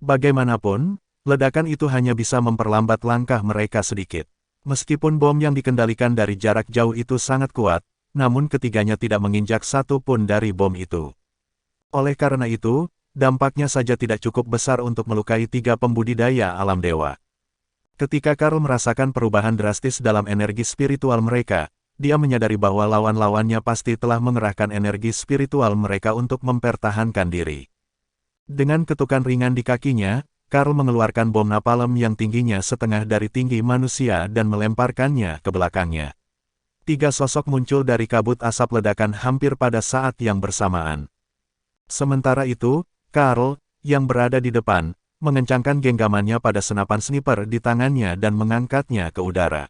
Bagaimanapun, ledakan itu hanya bisa memperlambat langkah mereka sedikit. Meskipun bom yang dikendalikan dari jarak jauh itu sangat kuat, namun ketiganya tidak menginjak satu pun dari bom itu. Oleh karena itu, dampaknya saja tidak cukup besar untuk melukai tiga pembudidaya alam dewa. Ketika Karl merasakan perubahan drastis dalam energi spiritual mereka, dia menyadari bahwa lawan-lawannya pasti telah mengerahkan energi spiritual mereka untuk mempertahankan diri. Dengan ketukan ringan di kakinya, Karl mengeluarkan bom napalm yang tingginya setengah dari tinggi manusia dan melemparkannya ke belakangnya. Tiga sosok muncul dari kabut asap ledakan hampir pada saat yang bersamaan. Sementara itu, Karl, yang berada di depan, mengencangkan genggamannya pada senapan sniper di tangannya dan mengangkatnya ke udara.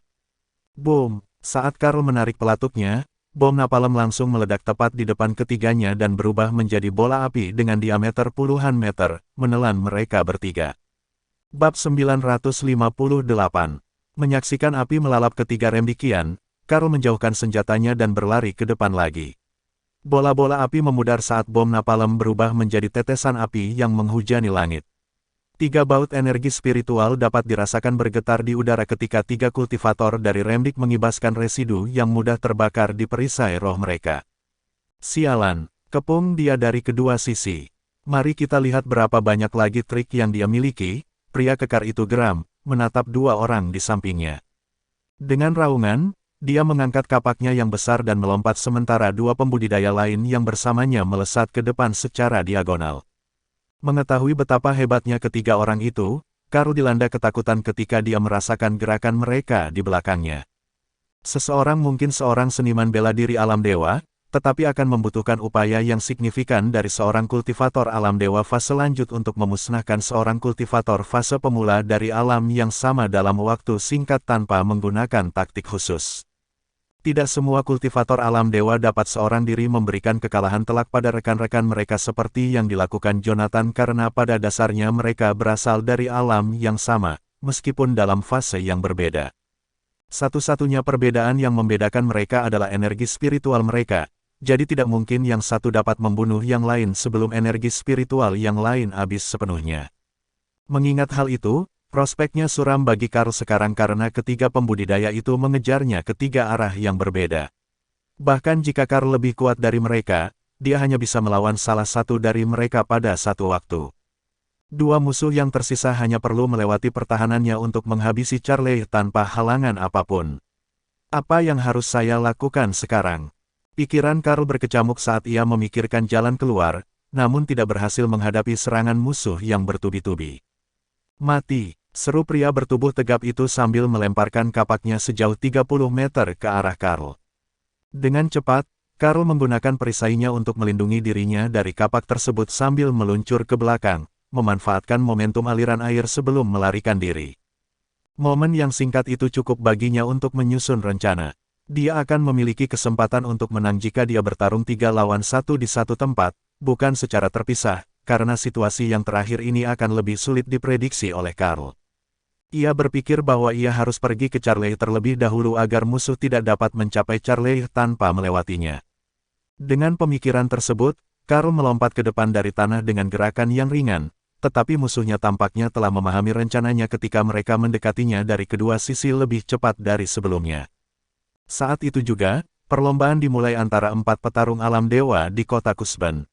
Boom! Saat Karl menarik pelatuknya, bom napalm langsung meledak tepat di depan ketiganya dan berubah menjadi bola api dengan diameter puluhan meter, menelan mereka bertiga. Bab 958. Menyaksikan api melalap ketiga Remdikian, Karl menjauhkan senjatanya dan berlari ke depan lagi. Bola-bola api memudar saat bom napalm berubah menjadi tetesan api yang menghujani langit. Tiga baut energi spiritual dapat dirasakan bergetar di udara ketika tiga kultivator dari Remdik mengibaskan residu yang mudah terbakar di perisai roh mereka. Sialan, kepung dia dari kedua sisi. Mari kita lihat berapa banyak lagi trik yang dia miliki. Pria kekar itu geram, menatap dua orang di sampingnya. Dengan raungan, dia mengangkat kapaknya yang besar dan melompat sementara dua pembudidaya lain yang bersamanya melesat ke depan secara diagonal. Mengetahui betapa hebatnya ketiga orang itu, Karl dilanda ketakutan ketika dia merasakan gerakan mereka di belakangnya. Seseorang mungkin seorang seniman bela diri alam dewa, tetapi akan membutuhkan upaya yang signifikan dari seorang kultivator alam dewa fase lanjut untuk memusnahkan seorang kultivator fase pemula dari alam yang sama dalam waktu singkat tanpa menggunakan taktik khusus. Tidak semua kultivator alam dewa dapat seorang diri memberikan kekalahan telak pada rekan-rekan mereka seperti yang dilakukan Jonathan karena pada dasarnya mereka berasal dari alam yang sama, meskipun dalam fase yang berbeda. Satu-satunya perbedaan yang membedakan mereka adalah energi spiritual mereka, jadi tidak mungkin yang satu dapat membunuh yang lain sebelum energi spiritual yang lain habis sepenuhnya. Mengingat hal itu, prospeknya suram bagi Karl sekarang karena ketiga pembudidaya itu mengejarnya ke tiga arah yang berbeda. Bahkan jika Karl lebih kuat dari mereka, dia hanya bisa melawan salah satu dari mereka pada satu waktu. Dua musuh yang tersisa hanya perlu melewati pertahanannya untuk menghabisi Charlie tanpa halangan apapun. Apa yang harus saya lakukan sekarang? Pikiran Karl berkecamuk saat ia memikirkan jalan keluar, namun tidak berhasil menghadapi serangan musuh yang bertubi-tubi. Mati! Seru pria bertubuh tegap itu sambil melemparkan kapaknya sejauh 30 meter ke arah Karl. Dengan cepat, Karl menggunakan perisainya untuk melindungi dirinya dari kapak tersebut sambil meluncur ke belakang, memanfaatkan momentum aliran air sebelum melarikan diri. Momen yang singkat itu cukup baginya untuk menyusun rencana. Dia akan memiliki kesempatan untuk menang jika dia bertarung 3 lawan 1 di satu tempat, bukan secara terpisah, karena situasi yang terakhir ini akan lebih sulit diprediksi oleh Karl. Ia berpikir bahwa ia harus pergi ke Charlie terlebih dahulu agar musuh tidak dapat mencapai Charlie tanpa melewatinya. Dengan pemikiran tersebut, Karl melompat ke depan dari tanah dengan gerakan yang ringan, tetapi musuhnya tampaknya telah memahami rencananya ketika mereka mendekatinya dari kedua sisi lebih cepat dari sebelumnya. Saat itu juga, perlombaan dimulai antara 4 petarung alam dewa di kota Kusban.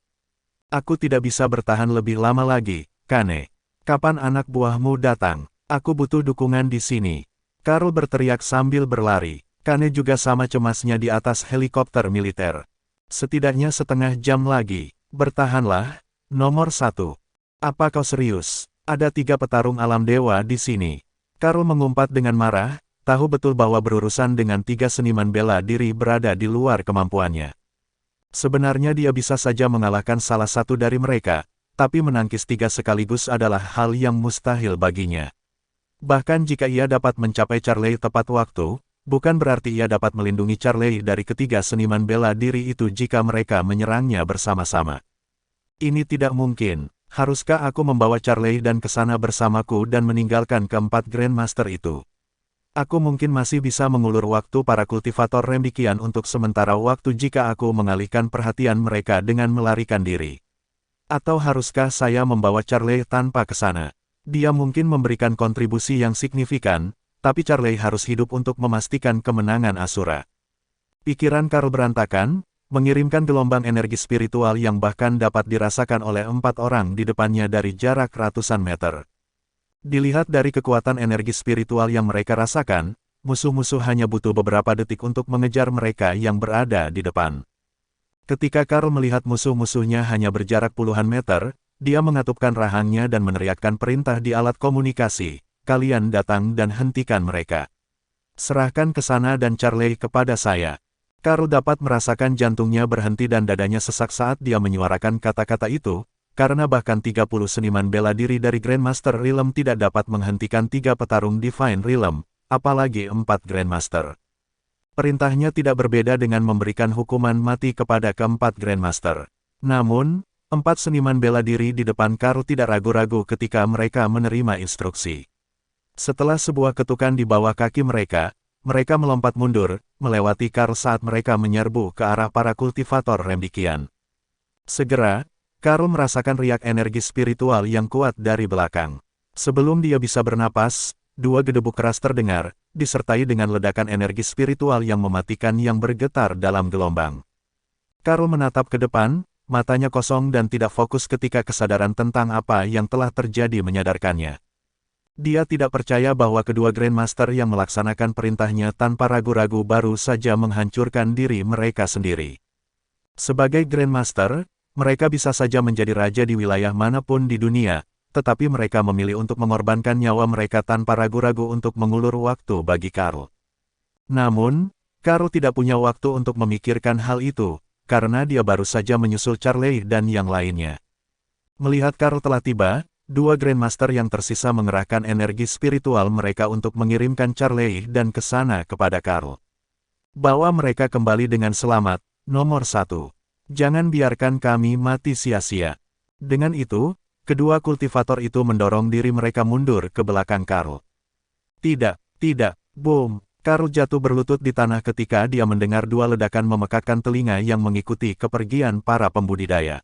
Aku tidak bisa bertahan lebih lama lagi, Kane. Kapan anak buahmu datang? Aku butuh dukungan di sini. Karl berteriak sambil berlari. Kane juga sama cemasnya di atas helikopter militer. Setidaknya setengah jam lagi. Bertahanlah. Nomor 1. Apa kau serius? Ada 3 petarung alam dewa di sini. Karl mengumpat dengan marah, tahu betul bahwa berurusan dengan 3 seniman bela diri berada di luar kemampuannya. Sebenarnya dia bisa saja mengalahkan salah satu dari mereka, tapi menangkis 3 sekaligus adalah hal yang mustahil baginya. Bahkan jika ia dapat mencapai Charlie tepat waktu, bukan berarti ia dapat melindungi Charlie dari ketiga seniman bela diri itu jika mereka menyerangnya bersama-sama. Ini tidak mungkin. Haruskah aku membawa Charlie dan ke sana bersamaku dan meninggalkan keempat Grandmaster itu? Aku mungkin masih bisa mengulur waktu para kultivator Rembikian untuk sementara waktu jika aku mengalihkan perhatian mereka dengan melarikan diri. Atau haruskah saya membawa Charlie tanpa ke sana? Dia mungkin memberikan kontribusi yang signifikan, tapi Charlie harus hidup untuk memastikan kemenangan Asura. Pikiran Karl berantakan, mengirimkan gelombang energi spiritual yang bahkan dapat dirasakan oleh 4 orang di depannya dari jarak ratusan meter. Dilihat dari kekuatan energi spiritual yang mereka rasakan, musuh-musuh hanya butuh beberapa detik untuk mengejar mereka yang berada di depan. Ketika Karl melihat musuh-musuhnya hanya berjarak puluhan meter, dia mengatupkan rahangnya dan meneriakkan perintah di alat komunikasi, "Kalian datang dan hentikan mereka. Serahkan ke sana dan Charlie kepada saya." Karl dapat merasakan jantungnya berhenti dan dadanya sesak saat dia menyuarakan kata-kata itu, karena bahkan 30 seniman bela diri dari Grandmaster Realm tidak dapat menghentikan 3 petarung Divine Realm, apalagi 4 Grandmaster. Perintahnya tidak berbeda dengan memberikan hukuman mati kepada keempat Grandmaster. Namun, 4 seniman bela diri di depan Karl tidak ragu-ragu ketika mereka menerima instruksi. Setelah sebuah ketukan di bawah kaki mereka melompat mundur, melewati Karl saat mereka menyerbu ke arah para kultivator Rembikian. Segera, Karl merasakan riak energi spiritual yang kuat dari belakang. Sebelum dia bisa bernapas, 2 gedebuk keras terdengar, disertai dengan ledakan energi spiritual yang mematikan yang bergetar dalam gelombang. Karl menatap ke depan, matanya kosong dan tidak fokus ketika kesadaran tentang apa yang telah terjadi menyadarkannya. Dia tidak percaya bahwa kedua Grandmaster yang melaksanakan perintahnya tanpa ragu-ragu baru saja menghancurkan diri mereka sendiri. Sebagai Grandmaster, mereka bisa saja menjadi raja di wilayah manapun di dunia, tetapi mereka memilih untuk mengorbankan nyawa mereka tanpa ragu-ragu untuk mengulur waktu bagi Karl. Namun, Karl tidak punya waktu untuk memikirkan hal itu, karena dia baru saja menyusul Charlie dan yang lainnya. Melihat Karl telah tiba, 2 Grandmaster yang tersisa mengerahkan energi spiritual mereka untuk mengirimkan Charlie dan ke sana kepada Karl. Bawa mereka kembali dengan selamat, nomor 1. Jangan biarkan kami mati sia-sia. Dengan itu, kedua kultivator itu mendorong diri mereka mundur ke belakang Karl. Tidak, boom. Karl jatuh berlutut di tanah ketika dia mendengar 2 ledakan memekakkan telinga yang mengikuti kepergian para pembudidaya.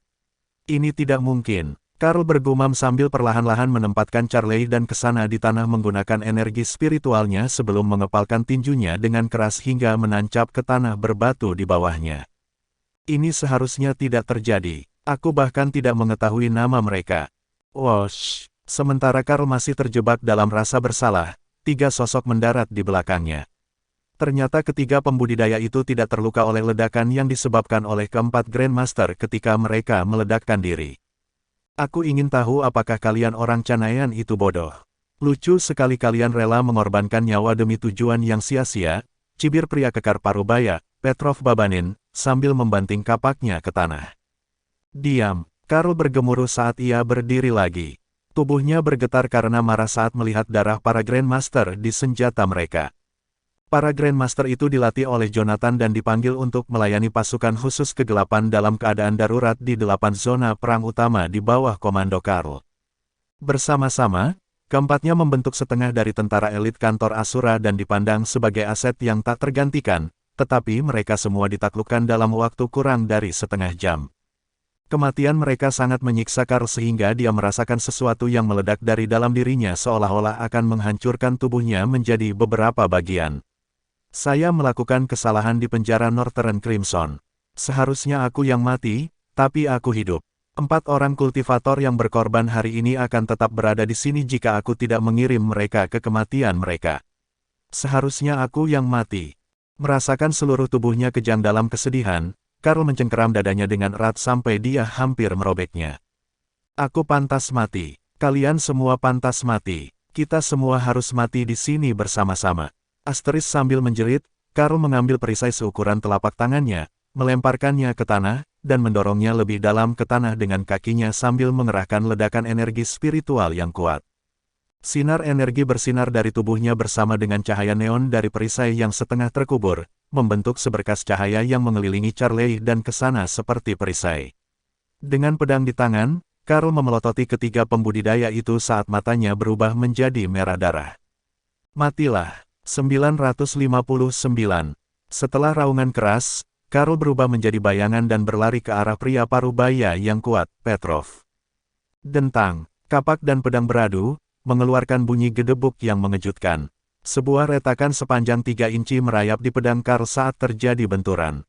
Ini tidak mungkin. Karl bergumam sambil perlahan-lahan menempatkan Charlie dan ke sana di tanah menggunakan energi spiritualnya sebelum mengepalkan tinjunya dengan keras hingga menancap ke tanah berbatu di bawahnya. Ini seharusnya tidak terjadi. Aku bahkan tidak mengetahui nama mereka. Wosh! Sementara Karl masih terjebak dalam rasa bersalah, 3 sosok mendarat di belakangnya. Ternyata ketiga pembudidaya itu tidak terluka oleh ledakan yang disebabkan oleh keempat Grandmaster ketika mereka meledakkan diri. Aku ingin tahu apakah kalian orang Canayan itu bodoh. Lucu sekali kalian rela mengorbankan nyawa demi tujuan yang sia-sia, cibir pria kekar Parubaya, Petrov Babanin, sambil membanting kapaknya ke tanah. Diam, Karl bergemuruh saat ia berdiri lagi. Tubuhnya bergetar karena marah saat melihat darah para Grandmaster di senjata mereka. Para Grandmaster itu dilatih oleh Jonathan dan dipanggil untuk melayani pasukan khusus kegelapan dalam keadaan darurat di 8 zona perang utama di bawah komando Karl. Bersama-sama, keempatnya membentuk setengah dari tentara elit kantor Asura dan dipandang sebagai aset yang tak tergantikan, tetapi mereka semua ditaklukkan dalam waktu kurang dari setengah jam. Kematian mereka sangat menyiksa Karl sehingga dia merasakan sesuatu yang meledak dari dalam dirinya seolah-olah akan menghancurkan tubuhnya menjadi beberapa bagian. Saya melakukan kesalahan di penjara Northern Crimson. Seharusnya aku yang mati, tapi aku hidup. 4 orang kultivator yang berkorban hari ini akan tetap berada di sini jika aku tidak mengirim mereka ke kematian mereka. Seharusnya aku yang mati. Merasakan seluruh tubuhnya kejang dalam kesedihan, Karl mencengkeram dadanya dengan erat sampai dia hampir merobeknya. Aku pantas mati. Kalian semua pantas mati. Kita semua harus mati di sini bersama-sama. Asteris sambil menjerit, Karl mengambil perisai seukuran telapak tangannya, melemparkannya ke tanah, dan mendorongnya lebih dalam ke tanah dengan kakinya sambil mengerahkan ledakan energi spiritual yang kuat. Sinar energi bersinar dari tubuhnya bersama dengan cahaya neon dari perisai yang setengah terkubur, membentuk seberkas cahaya yang mengelilingi Charlie dan kesana seperti perisai. Dengan pedang di tangan, Karl memelototi ketiga pembudidaya itu saat matanya berubah menjadi merah darah. Matilah. 959. Setelah raungan keras, Karl berubah menjadi bayangan dan berlari ke arah pria parubaya yang kuat, Petrov. Dentang, kapak dan pedang beradu, mengeluarkan bunyi gedebuk yang mengejutkan. Sebuah retakan sepanjang 3 inci merayap di pedang Karl saat terjadi benturan.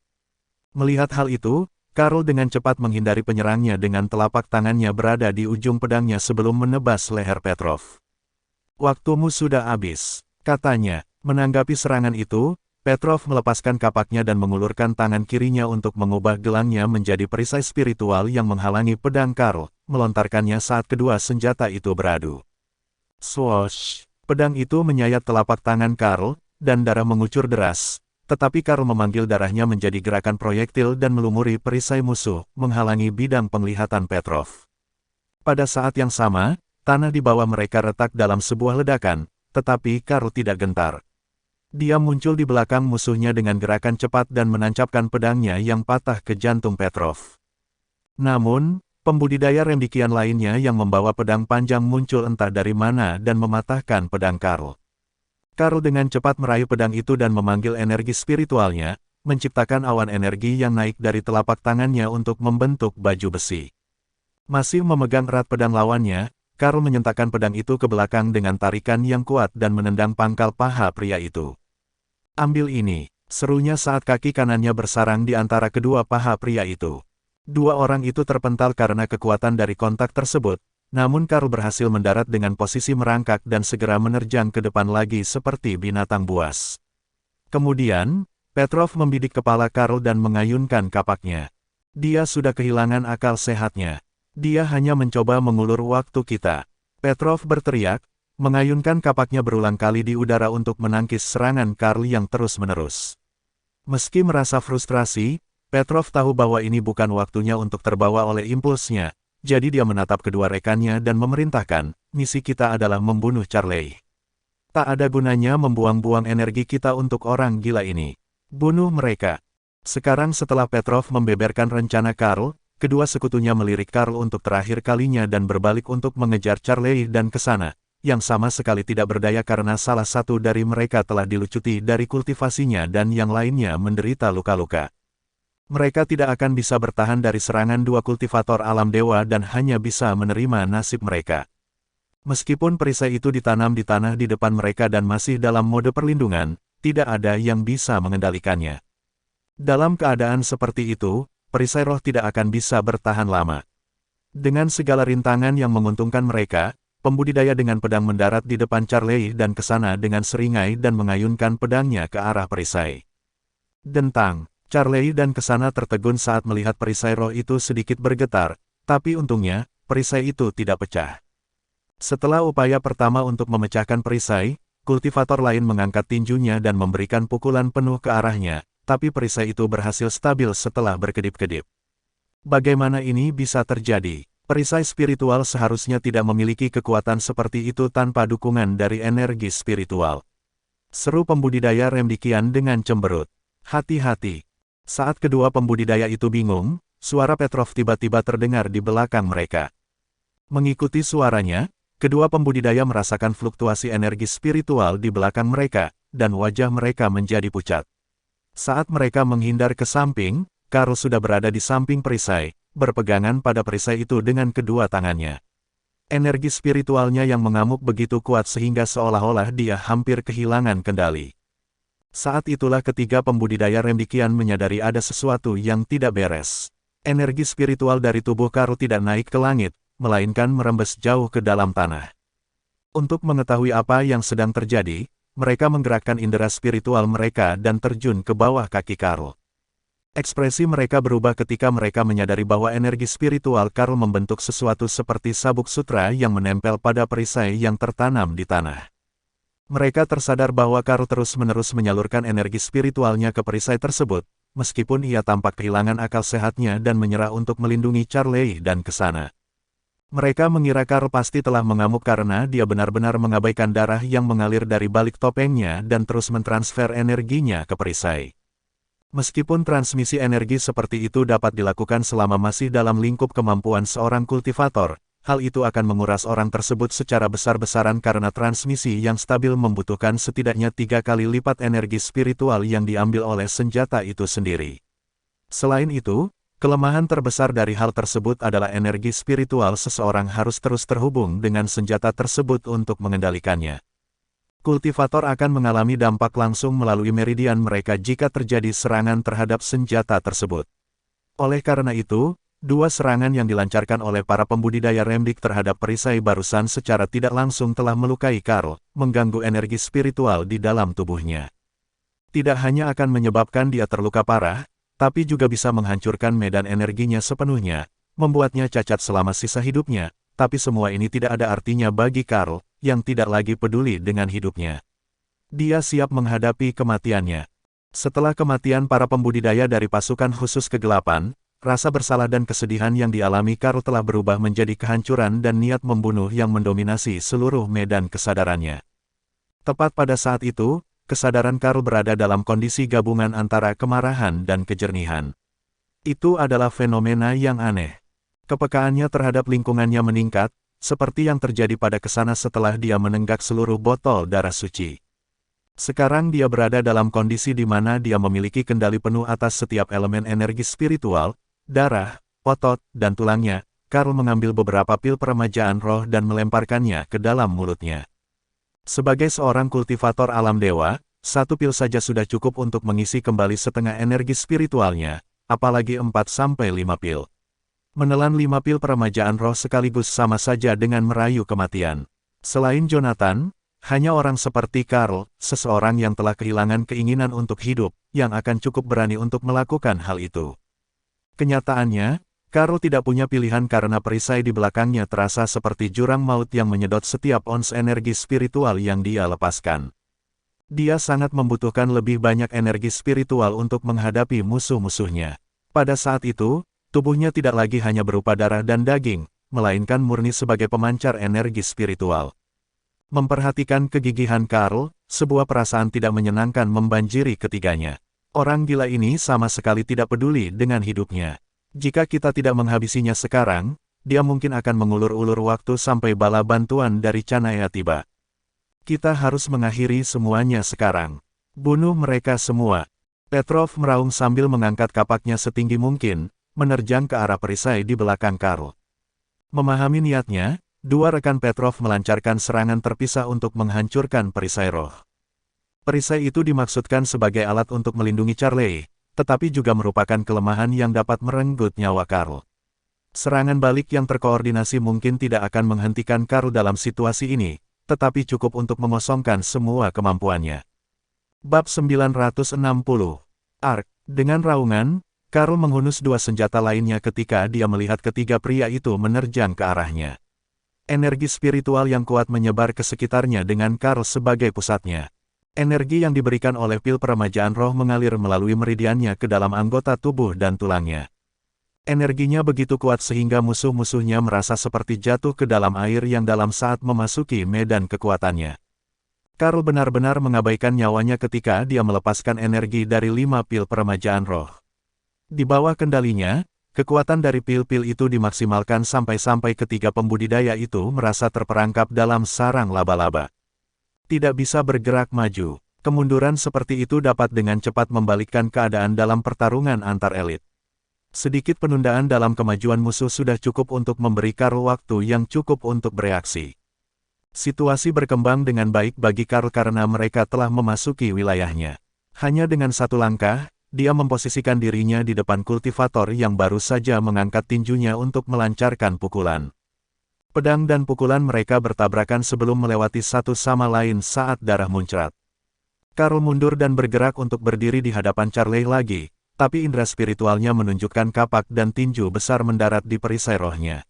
Melihat hal itu, Karl dengan cepat menghindari penyerangnya dengan telapak tangannya berada di ujung pedangnya sebelum menebas leher Petrov. "Waktumu sudah habis," katanya. Menanggapi serangan itu, Petrov melepaskan kapaknya dan mengulurkan tangan kirinya untuk mengubah gelangnya menjadi perisai spiritual yang menghalangi pedang Karl, melontarkannya saat kedua senjata itu beradu. Swoosh! Pedang itu menyayat telapak tangan Karl, dan darah mengucur deras, tetapi Karl memanggil darahnya menjadi gerakan proyektil dan melumuri perisai musuh, menghalangi bidang penglihatan Petrov. Pada saat yang sama, tanah di bawah mereka retak dalam sebuah ledakan, tetapi Karl tidak gentar. Dia muncul di belakang musuhnya dengan gerakan cepat dan menancapkan pedangnya yang patah ke jantung Petrov. Namun, pembudidaya remdikian lainnya yang membawa pedang panjang muncul entah dari mana dan mematahkan pedang Karl. Karl dengan cepat meraih pedang itu dan memanggil energi spiritualnya, menciptakan awan energi yang naik dari telapak tangannya untuk membentuk baju besi. Masih memegang erat pedang lawannya, Karl menyentakkan pedang itu ke belakang dengan tarikan yang kuat dan menendang pangkal paha pria itu. "Ambil ini," serunya saat kaki kanannya bersarang di antara kedua paha pria itu. Dua orang itu terpental karena kekuatan dari kontak tersebut, namun Karl berhasil mendarat dengan posisi merangkak dan segera menerjang ke depan lagi seperti binatang buas. Kemudian, Petrov membidik kepala Karl dan mengayunkan kapaknya. Dia sudah kehilangan akal sehatnya. "Dia hanya mencoba mengulur waktu kita," Petrov berteriak, mengayunkan kapaknya berulang kali di udara untuk menangkis serangan Karl yang terus-menerus. Meski merasa frustrasi, Petrov tahu bahwa ini bukan waktunya untuk terbawa oleh impulsnya, jadi dia menatap kedua rekannya dan memerintahkan, "Misi kita adalah membunuh Charlie. Tak ada gunanya membuang-buang energi kita untuk orang gila ini. Bunuh mereka." Sekarang setelah Petrov membeberkan rencana Karl, kedua sekutunya melirik Karl untuk terakhir kalinya dan berbalik untuk mengejar Charlie dan kesana, yang sama sekali tidak berdaya karena salah satu dari mereka telah dilucuti dari kultivasinya dan yang lainnya menderita luka-luka. Mereka tidak akan bisa bertahan dari serangan dua kultivator alam dewa dan hanya bisa menerima nasib mereka. Meskipun perisai itu ditanam di tanah di depan mereka dan masih dalam mode perlindungan, tidak ada yang bisa mengendalikannya. Dalam keadaan seperti itu, perisai roh tidak akan bisa bertahan lama. Dengan segala rintangan yang menguntungkan mereka, pembudidaya dengan pedang mendarat di depan Charlie dan kesana dengan seringai dan mengayunkan pedangnya ke arah perisai. Dentang, Charlie dan kesana tertegun saat melihat perisai roh itu sedikit bergetar, tapi untungnya, perisai itu tidak pecah. Setelah upaya pertama untuk memecahkan perisai, kultivator lain mengangkat tinjunya dan memberikan pukulan penuh ke arahnya, tapi perisai itu berhasil stabil setelah berkedip-kedip. Bagaimana ini bisa terjadi? Perisai spiritual seharusnya tidak memiliki kekuatan seperti itu tanpa dukungan dari energi spiritual. Seru pembudidaya remdikian dengan cemberut. "Hati-hati." Saat kedua pembudidaya itu bingung, suara Petrov tiba-tiba terdengar di belakang mereka. Mengikuti suaranya, kedua pembudidaya merasakan fluktuasi energi spiritual di belakang mereka, dan wajah mereka menjadi pucat. Saat mereka menghindar ke samping, Karl sudah berada di samping perisai, berpegangan pada perisai itu dengan kedua tangannya. Energi spiritualnya yang mengamuk begitu kuat sehingga seolah-olah dia hampir kehilangan kendali. Saat itulah ketiga pembudidaya remdikian menyadari ada sesuatu yang tidak beres. Energi spiritual dari tubuh Karl tidak naik ke langit, melainkan merembes jauh ke dalam tanah. Untuk mengetahui apa yang sedang terjadi, mereka menggerakkan indera spiritual mereka dan terjun ke bawah kaki Karl. Ekspresi mereka berubah ketika mereka menyadari bahwa energi spiritual Karl membentuk sesuatu seperti sabuk sutra yang menempel pada perisai yang tertanam di tanah. Mereka tersadar bahwa Karl terus-menerus menyalurkan energi spiritualnya ke perisai tersebut, meskipun ia tampak kehilangan akal sehatnya dan menyerah untuk melindungi Charlie dan kesana. Mereka mengira Karl pasti telah mengamuk karena dia benar-benar mengabaikan darah yang mengalir dari balik topengnya dan terus mentransfer energinya ke perisai. Meskipun transmisi energi seperti itu dapat dilakukan selama masih dalam lingkup kemampuan seorang kultivator, hal itu akan menguras orang tersebut secara besar-besaran karena transmisi yang stabil membutuhkan setidaknya 3 kali lipat energi spiritual yang diambil oleh senjata itu sendiri. Selain itu, kelemahan terbesar dari hal tersebut adalah energi spiritual seseorang harus terus terhubung dengan senjata tersebut untuk mengendalikannya. Kultivator akan mengalami dampak langsung melalui meridian mereka jika terjadi serangan terhadap senjata tersebut. Oleh karena itu, 2 serangan yang dilancarkan oleh para pembudidaya remdik terhadap perisai barusan secara tidak langsung telah melukai Karl, mengganggu energi spiritual di dalam tubuhnya. Tidak hanya akan menyebabkan dia terluka parah, tapi juga bisa menghancurkan medan energinya sepenuhnya, membuatnya cacat selama sisa hidupnya, tapi semua ini tidak ada artinya bagi Karl, yang tidak lagi peduli dengan hidupnya. Dia siap menghadapi kematiannya. Setelah kematian para pembudidaya dari pasukan khusus kegelapan, rasa bersalah dan kesedihan yang dialami Karl telah berubah menjadi kehancuran dan niat membunuh yang mendominasi seluruh medan kesadarannya. Tepat pada saat itu, kesadaran Karl berada dalam kondisi gabungan antara kemarahan dan kejernihan. Itu adalah fenomena yang aneh. Kepekaannya terhadap lingkungannya meningkat, seperti yang terjadi pada Kesana setelah dia menenggak seluruh botol darah suci. Sekarang dia berada dalam kondisi di mana dia memiliki kendali penuh atas setiap elemen energi spiritual, darah, otot, dan tulangnya. Karl mengambil beberapa pil peremajaan roh dan melemparkannya ke dalam mulutnya. Sebagai seorang kultivator alam dewa, 1 pil saja sudah cukup untuk mengisi kembali setengah energi spiritualnya, apalagi 4-5 pil. Menelan 5 pil peremajaan roh sekaligus sama saja dengan merayu kematian. Selain Jonathan, hanya orang seperti Karl, seseorang yang telah kehilangan keinginan untuk hidup, yang akan cukup berani untuk melakukan hal itu. Kenyataannya, Karl tidak punya pilihan karena perisai di belakangnya terasa seperti jurang maut yang menyedot setiap ons energi spiritual yang dia lepaskan. Dia sangat membutuhkan lebih banyak energi spiritual untuk menghadapi musuh-musuhnya. Pada saat itu, tubuhnya tidak lagi hanya berupa darah dan daging, melainkan murni sebagai pemancar energi spiritual. Memperhatikan kegigihan Karl, sebuah perasaan tidak menyenangkan membanjiri ketiganya. Orang gila ini sama sekali tidak peduli dengan hidupnya. Jika kita tidak menghabisinya sekarang, dia mungkin akan mengulur-ulur waktu sampai bala bantuan dari Canaya tiba. Kita harus mengakhiri semuanya sekarang. Bunuh mereka semua. Petrov meraung sambil mengangkat kapaknya setinggi mungkin, menerjang ke arah perisai di belakang Karl. Memahami niatnya, 2 rekan Petrov melancarkan serangan terpisah untuk menghancurkan perisai roh. Perisai itu dimaksudkan sebagai alat untuk melindungi Charlie, tetapi juga merupakan kelemahan yang dapat merenggut nyawa Karl. Serangan balik yang terkoordinasi mungkin tidak akan menghentikan Karl dalam situasi ini, tetapi cukup untuk mengosongkan semua kemampuannya. Bab 960. Ark. Dengan raungan, Karl menghunus 2 senjata lainnya ketika dia melihat ketiga pria itu menerjang ke arahnya. Energi spiritual yang kuat menyebar ke sekitarnya dengan Karl sebagai pusatnya. Energi yang diberikan oleh pil peremajaan roh mengalir melalui meridiannya ke dalam anggota tubuh dan tulangnya. Energinya begitu kuat sehingga musuh-musuhnya merasa seperti jatuh ke dalam air yang dalam saat memasuki medan kekuatannya. Karl benar-benar mengabaikan nyawanya ketika dia melepaskan energi dari 5 pil peremajaan roh. Di bawah kendalinya, kekuatan dari pil-pil itu dimaksimalkan sampai ketiga pembudidaya itu merasa terperangkap dalam sarang laba-laba. Tidak bisa bergerak maju. Kemunduran seperti itu dapat dengan cepat membalikkan keadaan dalam pertarungan antar elit. Sedikit penundaan dalam kemajuan musuh sudah cukup untuk memberi Karl waktu yang cukup untuk bereaksi. Situasi berkembang dengan baik bagi Karl karena mereka telah memasuki wilayahnya. Hanya dengan 1 langkah, dia memposisikan dirinya di depan kultivator yang baru saja mengangkat tinjunya untuk melancarkan pukulan. Pedang dan pukulan mereka bertabrakan sebelum melewati satu sama lain saat darah muncrat. Karl mundur dan bergerak untuk berdiri di hadapan Charlie lagi, tapi indera spiritualnya menunjukkan kapak dan tinju besar mendarat di perisai rohnya.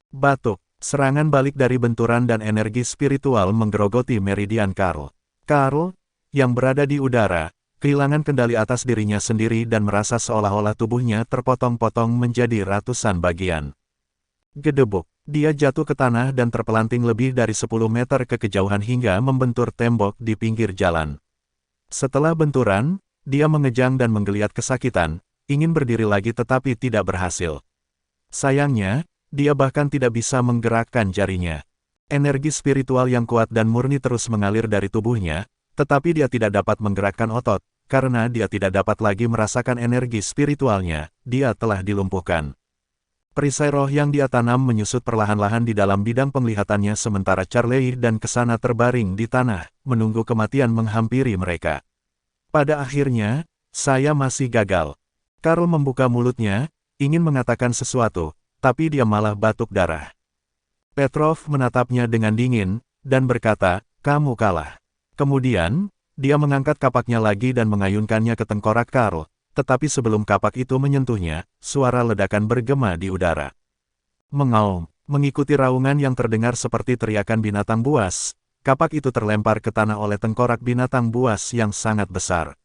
Batuk, serangan balik dari benturan dan energi spiritual menggerogoti meridian Karl. Karl, yang berada di udara, kehilangan kendali atas dirinya sendiri dan merasa seolah-olah tubuhnya terpotong-potong menjadi ratusan bagian. Gedebuk. Dia jatuh ke tanah dan terpelanting lebih dari 10 meter ke kejauhan hingga membentur tembok di pinggir jalan. Setelah benturan, dia mengejang dan menggeliat kesakitan, ingin berdiri lagi tetapi tidak berhasil. Sayangnya, dia bahkan tidak bisa menggerakkan jarinya. Energi spiritual yang kuat dan murni terus mengalir dari tubuhnya, tetapi dia tidak dapat menggerakkan otot, karena dia tidak dapat lagi merasakan energi spiritualnya, dia telah dilumpuhkan. Perisai roh yang dia tanam menyusut perlahan-lahan di dalam bidang penglihatannya sementara Charlie dan Kesana terbaring di tanah, menunggu kematian menghampiri mereka. Pada akhirnya, saya masih gagal. Karl membuka mulutnya, ingin mengatakan sesuatu, tapi dia malah batuk darah. Petrov menatapnya dengan dingin, dan berkata, "Kamu kalah." Kemudian, dia mengangkat kapaknya lagi dan mengayunkannya ke tengkorak Karl. Tetapi sebelum kapak itu menyentuhnya, suara ledakan bergema di udara. Mengaum, mengikuti raungan yang terdengar seperti teriakan binatang buas, kapak itu terlempar ke tanah oleh tengkorak binatang buas yang sangat besar.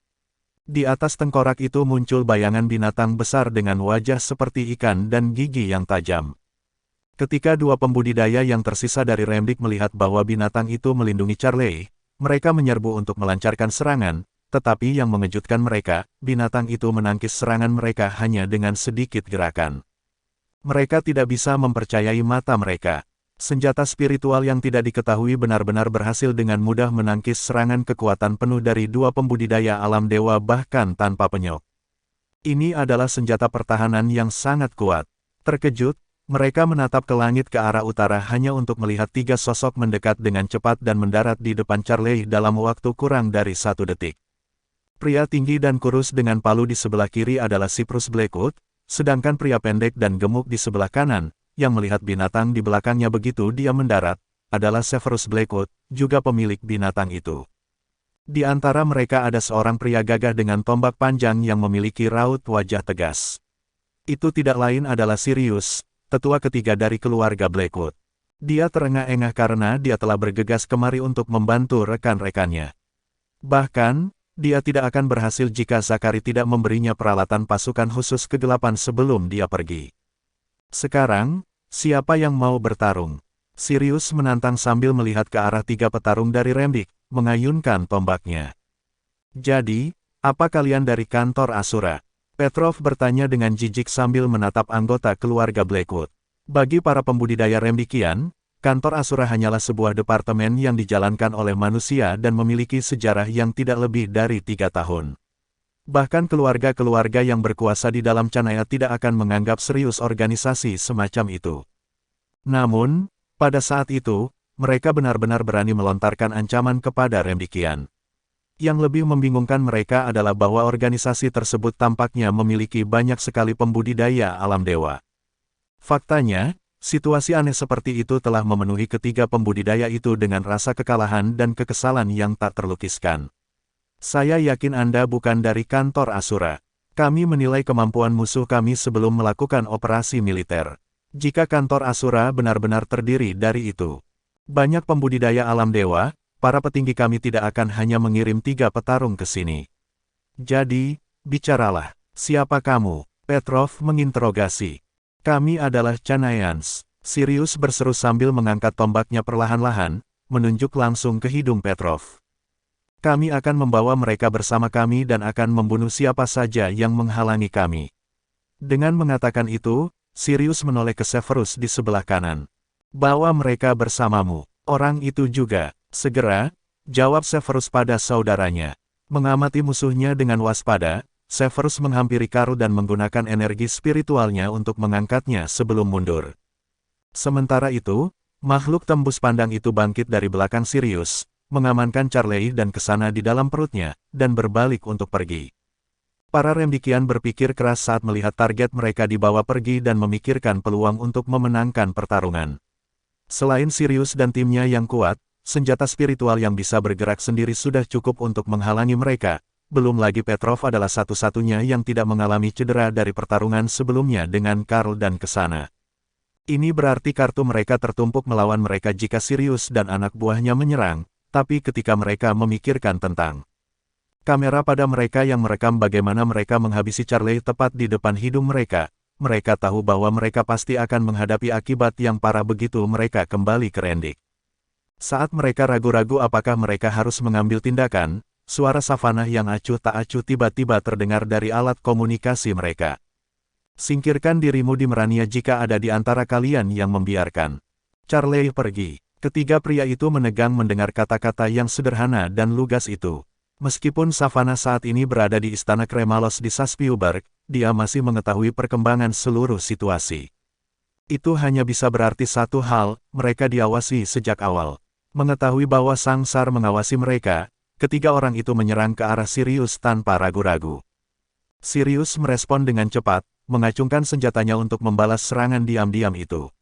Di atas tengkorak itu muncul bayangan binatang besar dengan wajah seperti ikan dan gigi yang tajam. Ketika dua pembudidaya yang tersisa dari Remdik melihat bahwa binatang itu melindungi Charlie, mereka menyerbu untuk melancarkan serangan. Tetapi yang mengejutkan mereka, binatang itu menangkis serangan mereka hanya dengan sedikit gerakan. Mereka tidak bisa mempercayai mata mereka. Senjata spiritual yang tidak diketahui benar-benar berhasil dengan mudah menangkis serangan kekuatan penuh dari dua pembudidaya alam dewa bahkan tanpa penyok. Ini adalah senjata pertahanan yang sangat kuat. Terkejut, mereka menatap ke langit ke arah utara hanya untuk melihat tiga sosok mendekat dengan cepat dan mendarat di depan Charlie dalam waktu kurang dari 1 detik. Pria tinggi dan kurus dengan palu di sebelah kiri adalah Cyprus Blackwood, sedangkan pria pendek dan gemuk di sebelah kanan, yang melihat binatang di belakangnya begitu dia mendarat, adalah Severus Blackwood, juga pemilik binatang itu. Di antara mereka ada seorang pria gagah dengan tombak panjang yang memiliki raut wajah tegas. Itu tidak lain adalah Sirius, tetua ketiga dari keluarga Blackwood. Dia terengah-engah karena dia telah bergegas kemari untuk membantu rekan-rekannya. Bahkan, dia tidak akan berhasil jika Zakari tidak memberinya peralatan pasukan khusus kegelapan sebelum dia pergi. Sekarang, siapa yang mau bertarung? Sirius menantang sambil melihat ke arah tiga petarung dari Remdik, mengayunkan tombaknya. Jadi, apa kalian dari kantor Asura? Petrov bertanya dengan jijik sambil menatap anggota keluarga Blackwood. Bagi para pembudidaya Remdikian, kantor Asura hanyalah sebuah departemen yang dijalankan oleh manusia dan memiliki sejarah yang tidak lebih dari 3 tahun. Bahkan keluarga-keluarga yang berkuasa di dalam Canaya tidak akan menganggap serius organisasi semacam itu. Namun, pada saat itu, mereka benar-benar berani melontarkan ancaman kepada Remdikian. Yang lebih membingungkan mereka adalah bahwa organisasi tersebut tampaknya memiliki banyak sekali pembudidaya alam dewa. Faktanya, situasi aneh seperti itu telah memenuhi ketiga pembudidaya itu dengan rasa kekalahan dan kekesalan yang tak terlukiskan. Saya yakin Anda bukan dari kantor Asura. Kami menilai kemampuan musuh kami sebelum melakukan operasi militer. Jika kantor Asura benar-benar terdiri dari itu, banyak pembudidaya alam dewa, para petinggi kami tidak akan hanya mengirim 3 petarung ke sini. Jadi, bicaralah, siapa kamu? Petrov menginterogasi. Kami adalah Canayans. Sirius berseru sambil mengangkat tombaknya perlahan-lahan, menunjuk langsung ke hidung Petrov. Kami akan membawa mereka bersama kami dan akan membunuh siapa saja yang menghalangi kami. Dengan mengatakan itu, Sirius menoleh ke Severus di sebelah kanan. Bawa mereka bersamamu. Orang itu juga. Segera, jawab Severus pada saudaranya. Mengamati musuhnya dengan waspada, Severus menghampiri Karl dan menggunakan energi spiritualnya untuk mengangkatnya sebelum mundur. Sementara itu, makhluk tembus pandang itu bangkit dari belakang Sirius, mengamankan Charlie dan Kesana di dalam perutnya, dan berbalik untuk pergi. Para Remdikian berpikir keras saat melihat target mereka dibawa pergi dan memikirkan peluang untuk memenangkan pertarungan. Selain Sirius dan timnya yang kuat, senjata spiritual yang bisa bergerak sendiri sudah cukup untuk menghalangi mereka. Belum lagi Petrov adalah satu-satunya yang tidak mengalami cedera dari pertarungan sebelumnya dengan Karl dan Kesana. Ini berarti kartu mereka tertumpuk melawan mereka jika Sirius dan anak buahnya menyerang, tapi ketika mereka memikirkan tentang kamera pada mereka yang merekam bagaimana mereka menghabisi Charlie tepat di depan hidung mereka, mereka tahu bahwa mereka pasti akan menghadapi akibat yang parah begitu mereka kembali ke Rendik. Saat mereka ragu-ragu apakah mereka harus mengambil tindakan, suara Savannah yang acuh tak acuh tiba-tiba terdengar dari alat komunikasi mereka. Singkirkan dirimu di Merania jika ada di antara kalian yang membiarkan Charlie pergi. Ketiga pria itu menegang mendengar kata-kata yang sederhana dan lugas itu. Meskipun Savannah saat ini berada di Istana Kremalos di Saspiuberg, dia masih mengetahui perkembangan seluruh situasi. Itu hanya bisa berarti satu hal, mereka diawasi sejak awal. Mengetahui bahwa Sang Sar mengawasi mereka, ketiga orang itu menyerang ke arah Sirius tanpa ragu-ragu. Sirius merespon dengan cepat, mengacungkan senjatanya untuk membalas serangan diam-diam itu.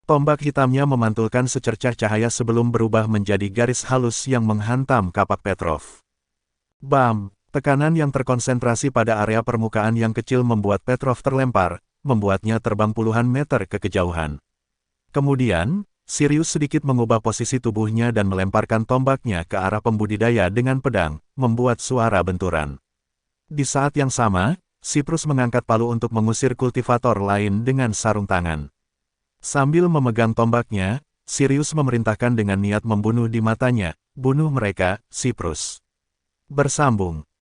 Tombak hitamnya memantulkan secercah cahaya sebelum berubah menjadi garis halus yang menghantam kapak Petrov. Bam! Tekanan yang terkonsentrasi pada area permukaan yang kecil membuat Petrov terlempar, membuatnya terbang puluhan meter ke kejauhan. Kemudian, Sirius sedikit mengubah posisi tubuhnya dan melemparkan tombaknya ke arah pembudidaya dengan pedang, membuat suara benturan. Di saat yang sama, Siprus mengangkat palu untuk mengusir kultivator lain dengan sarung tangan. Sambil memegang tombaknya, Sirius memerintahkan dengan niat membunuh di matanya, bunuh mereka, Siprus. Bersambung.